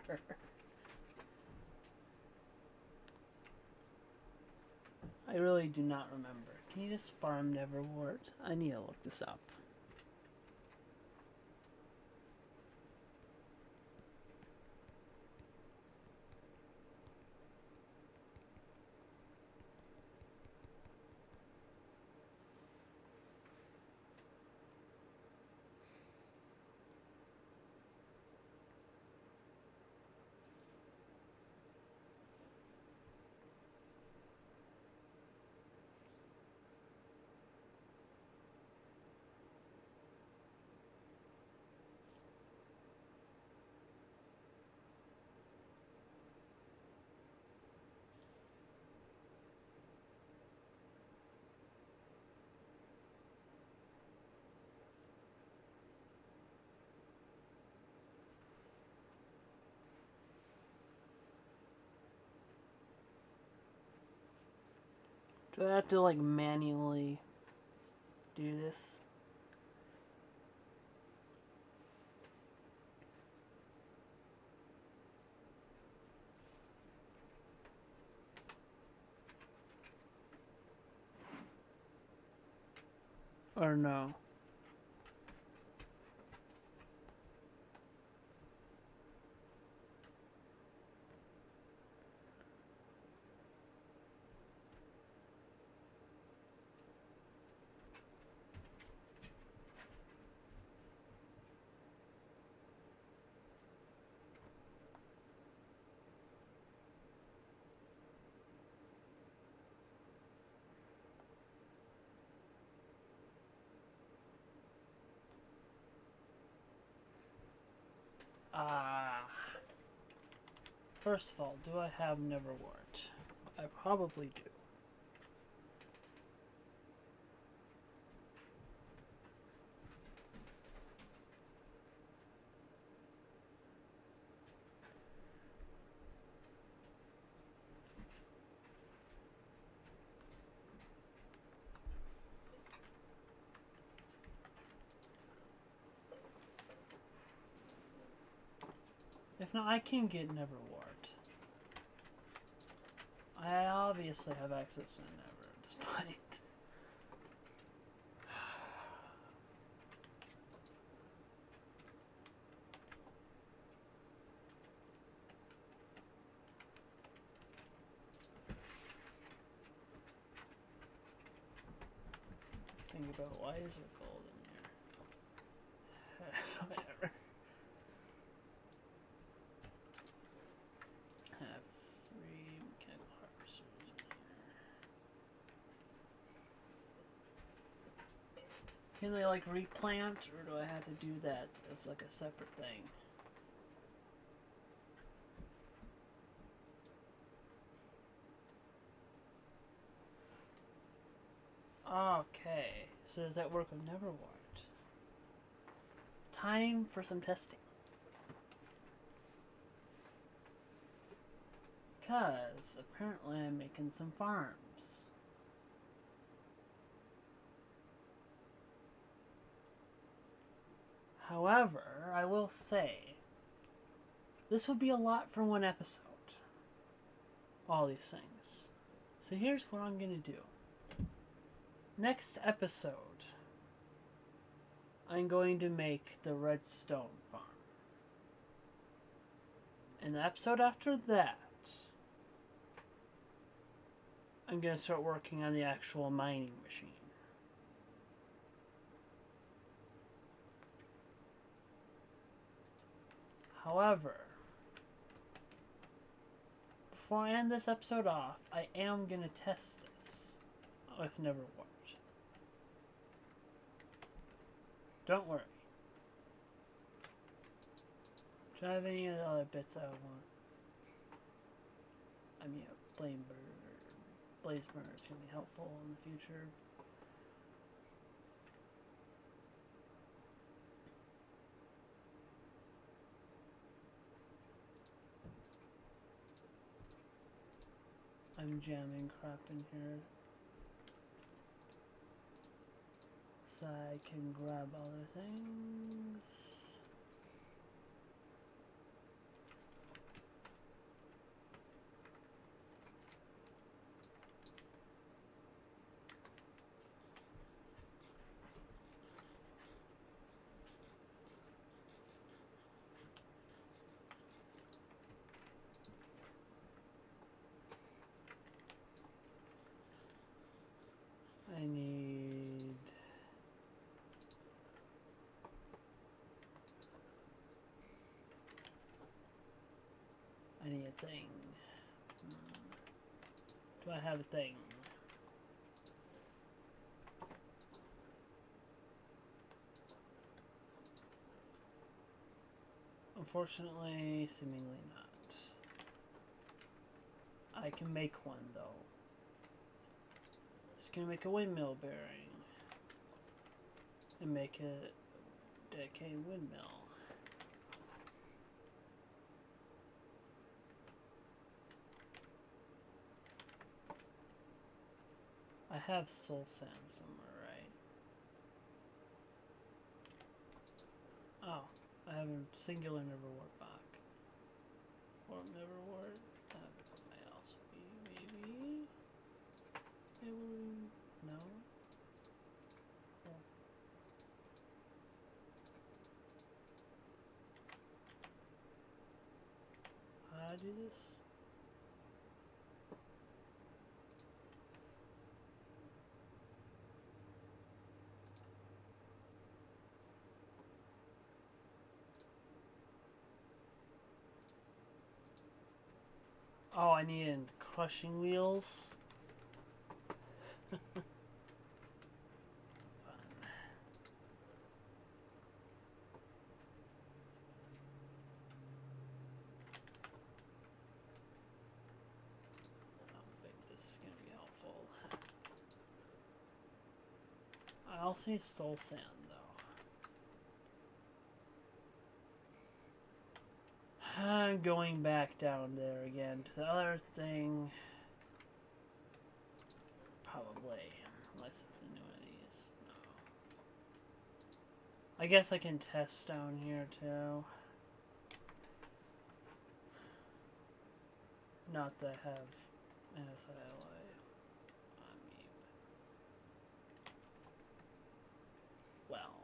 I really do not remember. Can you just farm Neverwart? I need to look this up. Do I have to like manually do this? Or no? First of all, do I have Neverwart? I probably do. If not, I can get Neverwart. I obviously have access to Never at this point. Think about why is there gold in here? Whatever. Have free mechanical harvesters in here. Can they like replant, or do I have to do that as like a separate thing? Okay, so does that work with Neverwart? Time for some testing. Because apparently I'm making some farms. However, I will say, this would be a lot for one episode. All these things. So here's what I'm going to do. Next episode, I'm going to make the redstone farm. And the episode after that, I'm going to start working on the actual mining machine. However, before I end this episode off, I am going to test this with Neverwart. Don't worry. Do I have any other bits I want? I mean, a blaze burner is going to be helpful in the future. I'm jamming crap in here so I can grab other things. I need a thing. Do I have a thing? Unfortunately, seemingly not. I can make one though. Just gonna make a windmill bearing and make a dedicated windmill. I have soul sand somewhere, right? Oh, I have a singular Neverwart back. Or Neverwart. That might also be maybe. It will. No. Oh. How do I do this? Oh, I need crushing wheels. Fun. I don't think this is going to be helpful. I also need soul sand, though. I'm going back down there again to the other thing. Probably. Unless it's a new one of these. No. I guess I can test down here, too. Not that I have SILI on me. Well,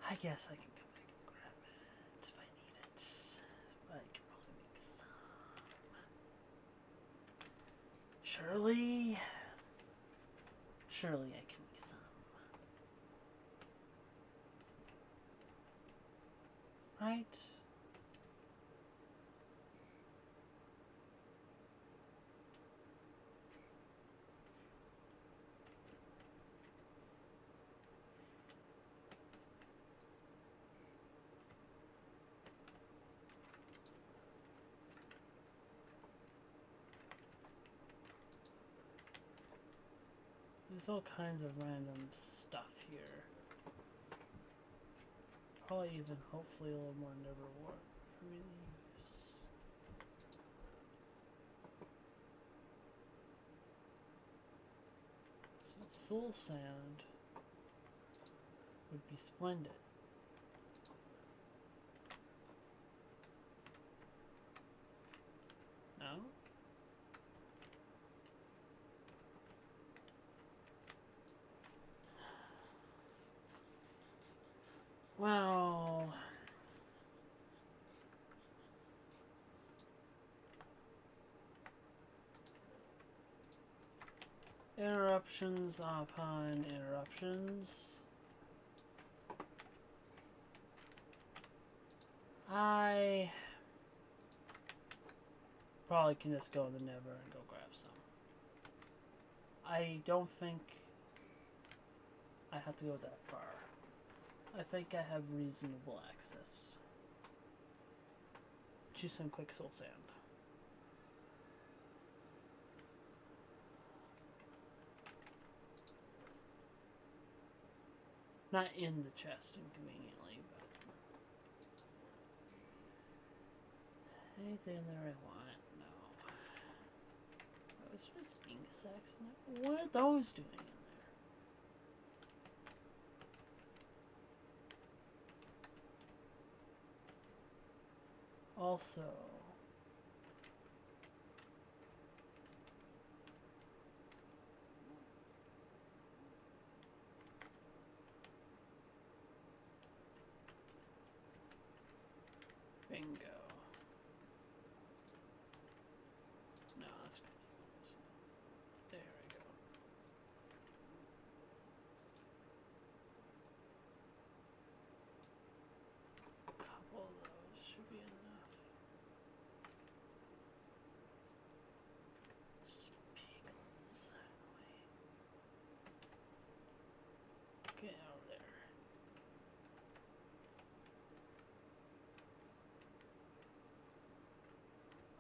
I guess I can come back and grab it if I need it. But I can probably make some. Surely I can make some. Right? There's all kinds of random stuff here. Probably even, hopefully, a little more never war for me to use. Some soul sand would be splendid. No? Well, interruptions upon interruptions. I probably can just go to the Never and go grab some. I don't think I have to go that far. I think I have reasonable access to some quick soul sand. Not in the chest, inconveniently, but anything there I want? No. Those are just insects. What are those doing in there? Also, bingo. No, that's good. There we go. A couple of those should be enough. Just pickles. Get over there.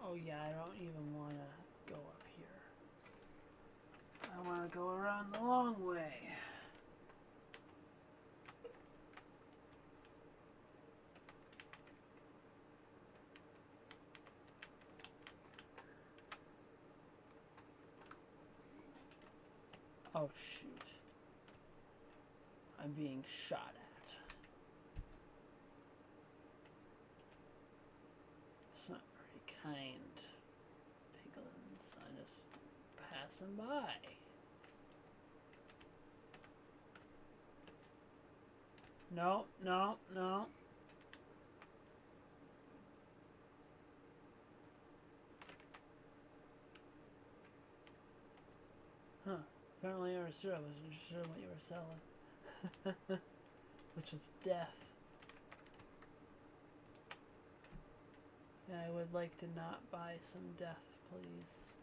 Oh yeah, I don't even want to go up here. I want to go around the long way. Oh shoot. I'm being shot at. It's not very kind. Piglins, I just passing by. No, no, no. Huh. Apparently I understood. I wasn't sure what you were selling. Which is death. Yeah, I would like to not buy some death, please.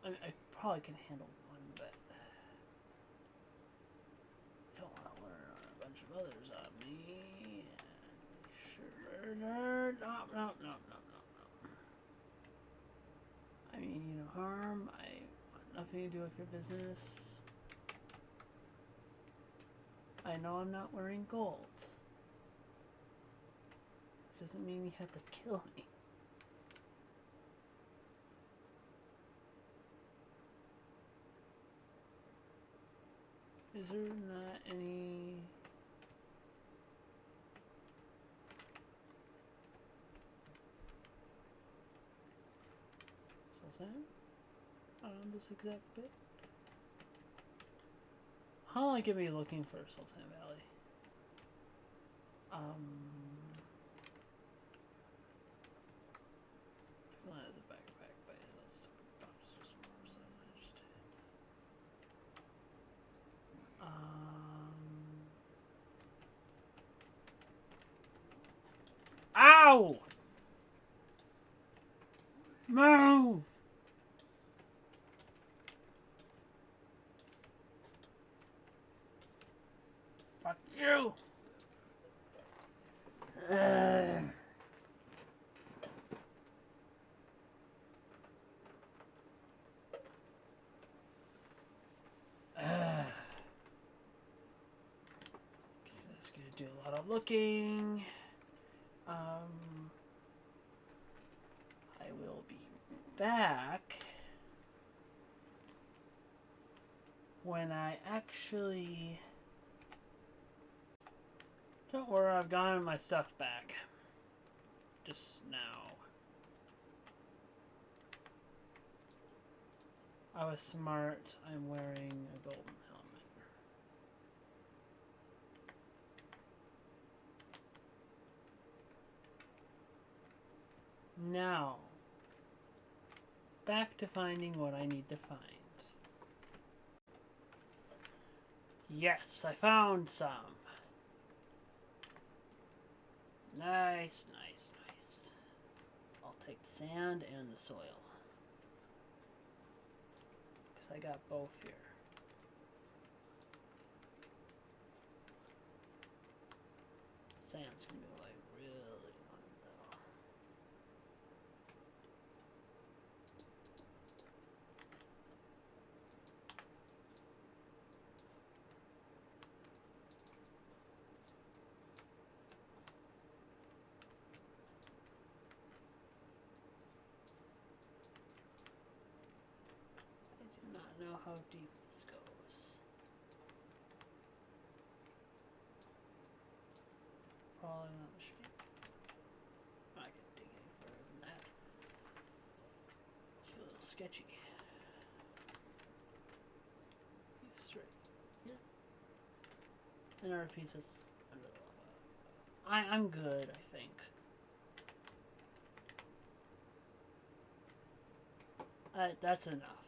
I probably can handle one, but don't want to learn on a bunch of others on me. Sure, no, no, no, no, no. I mean, you no harm. I want nothing to do with your business. I know I'm not wearing gold. Doesn't mean you have to kill me. Is there not any... soul sand? On this exact bit? How long could be looking for Soul Sand Valley? Well, that is a backpack, but those buffs just more so I understand. Ow! Move! Fuck you! Guess that's gonna do a lot of looking. I will be back when I actually... Don't worry, I've gotten my stuff back. Just now. I was smart. I'm wearing a golden helmet. Now, back to finding what I need to find. Yes, I found some. Nice, nice, nice. I'll take the sand and the soil. Because I got both here. Sand's gonna be what I really want though. I do not know how deep this goes. Probably not much deep. I can dig any further than that. It's a little sketchy. Piece right here. Another piece is under the lava. I'm good, I think. That's enough.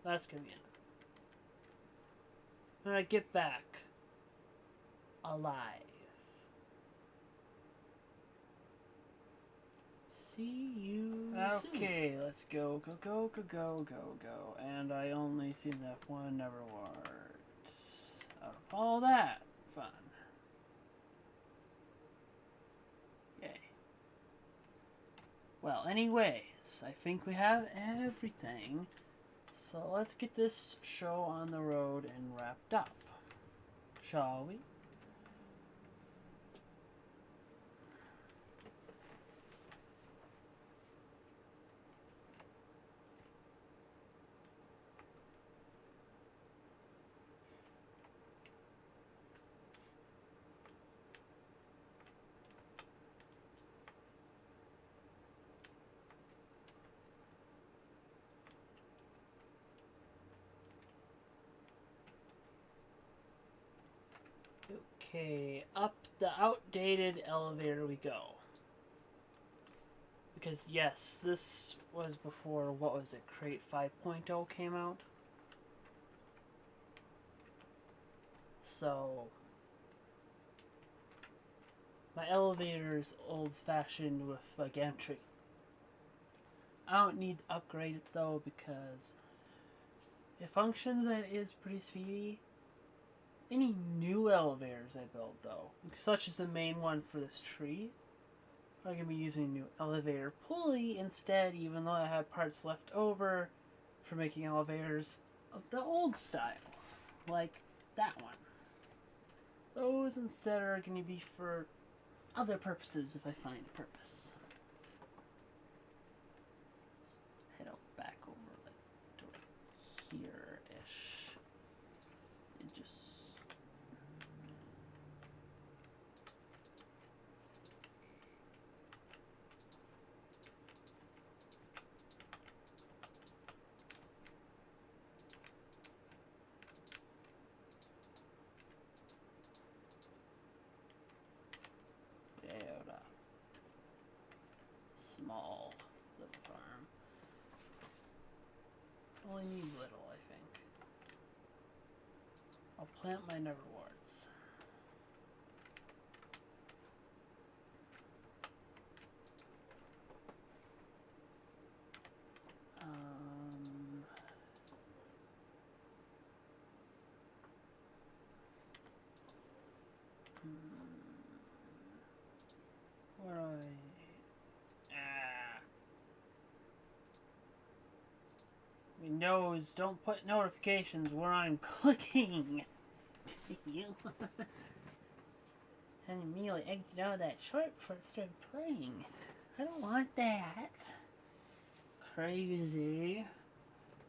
That's gonna be enough. When I get back alive. See you Okay, soon. Let's go. And I only seem to have one never worked. Out of all that fun. Yay. Well, anyways, I think we have everything. So let's get this show on the road and wrapped up. Shall we? Okay, up the outdated elevator we go. Because yes, this was before, what was it, Crate 5.0 came out. So, my elevator is old-fashioned with a gantry. I don't need to upgrade it though because it functions and it is pretty speedy. Any new elevators I build though, such as the main one for this tree, I'm going to be using a new elevator pulley instead, even though I have parts left over for making elevators of the old style, like that one. Those instead are going to be for other purposes if I find a purpose. Let's head out back over like here-ish. small little farm. Only need little, I think. I'll plant my neverworts. Where are I? Windows, don't put notifications where I'm clicking. You. And immediately exit out of that short before it started playing. I don't want that. Crazy.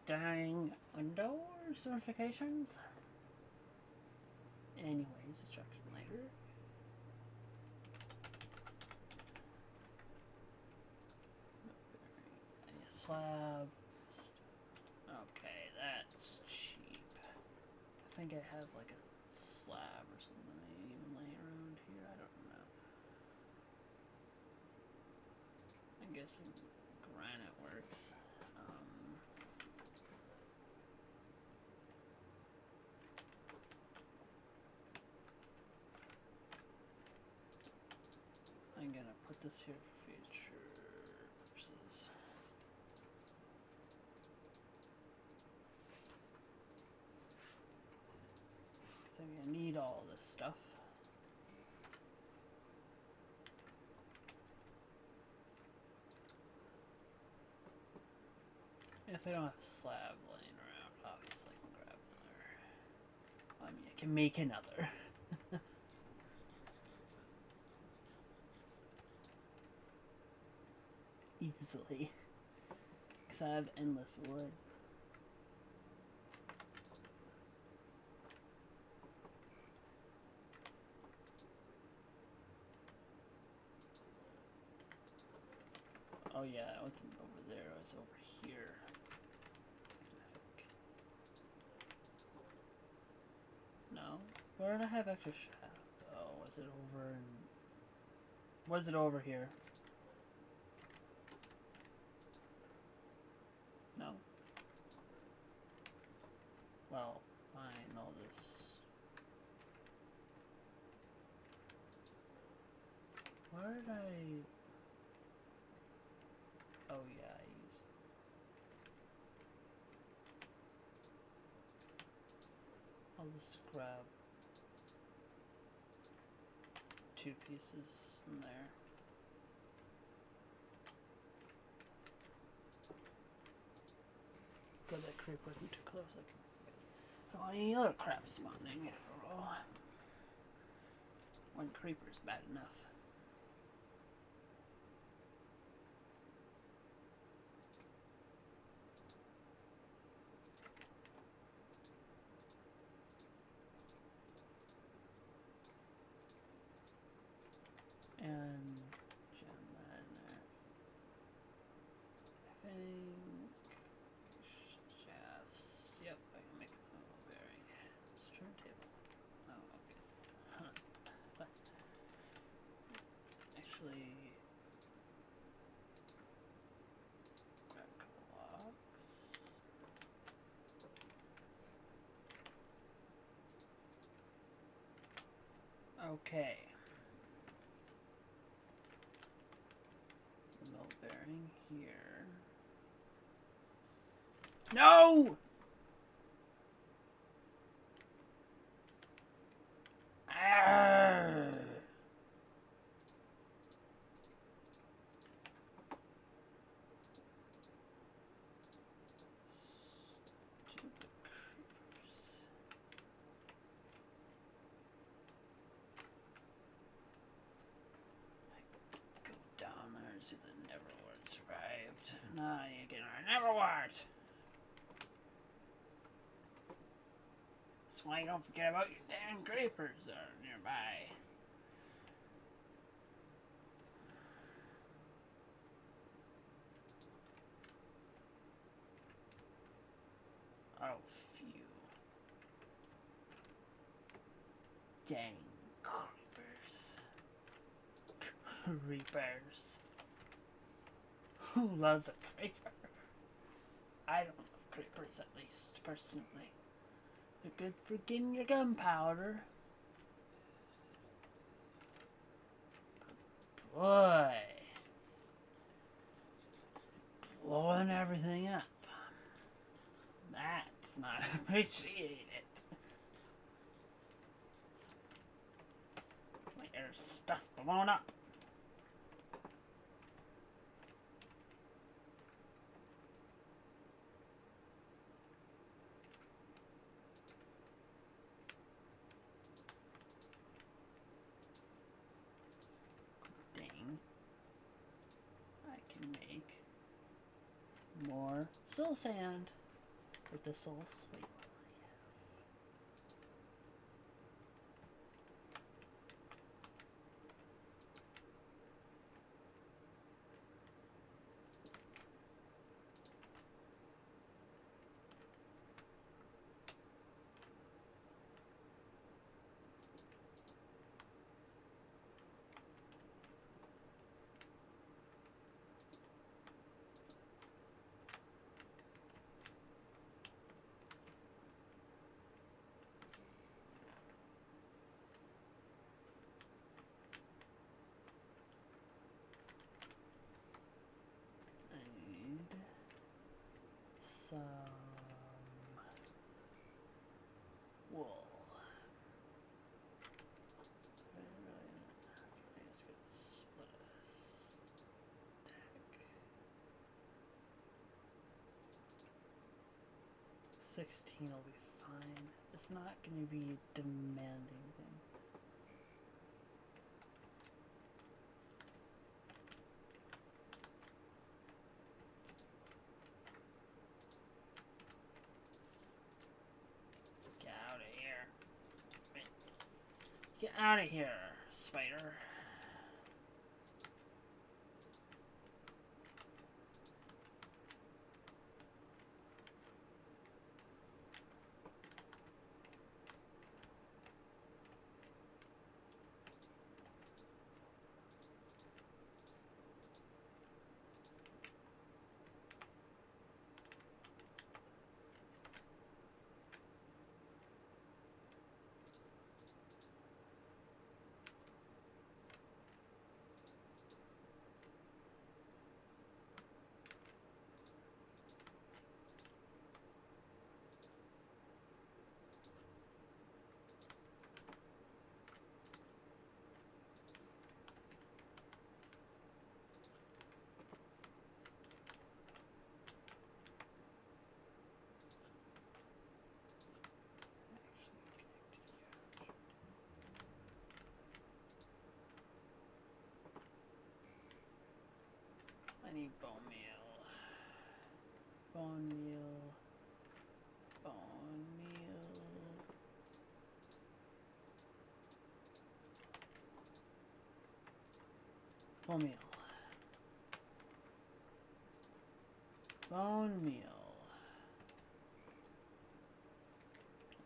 Dying Windows notifications. Anyways, instruction later. I need a slab. Okay, that's cheap. I think I have like a slab or something even laying around here. I don't know. I'm guessing granite works. I'm gonna put this here for future purposes. So I'm gonna need all this stuff. If I don't have a slab laying around, obviously I can grab another. I mean, I can make another. Easily. Because I have endless wood. Oh yeah, it wasn't over there, it was over here. No? Where did I have extra shadow? Oh, was it over in... Was it over here? No. Well, fine, all this... Where did I... Oh yeah, I used... I'll just grab 2 pieces from there. Got that creeper wasn't too close. I don't want any other crap spawning. One creeper's bad enough. And jam that in there. I think shafts. Yep, I can make a little bearing. Just turntable. Oh, okay. Huh. But actually, grab a couple logs. Okay. Mill bearing here. No! Arrgh. Stupid creepers. Go down there and see if the Neverwort survived. Nah, you get our Neverwort! That's why you don't forget about your damn creepers that are nearby. Oh, phew. Dang creepers. Creepers. Who loves a creeper? I don't love creepers, at least, personally. They're good for getting your gunpowder. Boy, blowing everything up. That's not appreciated. There's stuff blown up. Dang. I can make more soul sand with the soul slate. Some wool. It's gonna split a stack. 16 will be fine. It's not gonna be a demanding thing. Get out of here, spider. I need bone meal. Bone meal. Bone meal. Bone meal. Bone meal.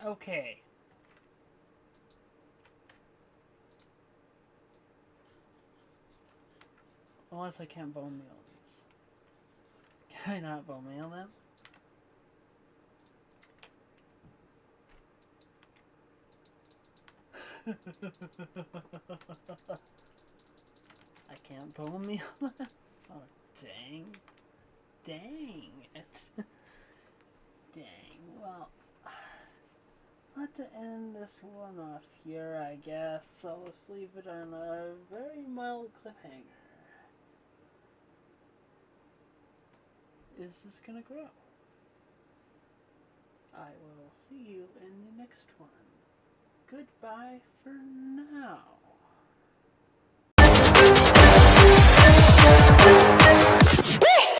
Okay. Unless I can't bone meal these. Can I not bone meal them? I can't bone meal them? Oh, dang. Dang it. Dang. Well, I'll have to end this one off here, I guess. So let's leave it on a very mild cliffhanger. Is this gonna grow? I will see you in the next one. Goodbye for now.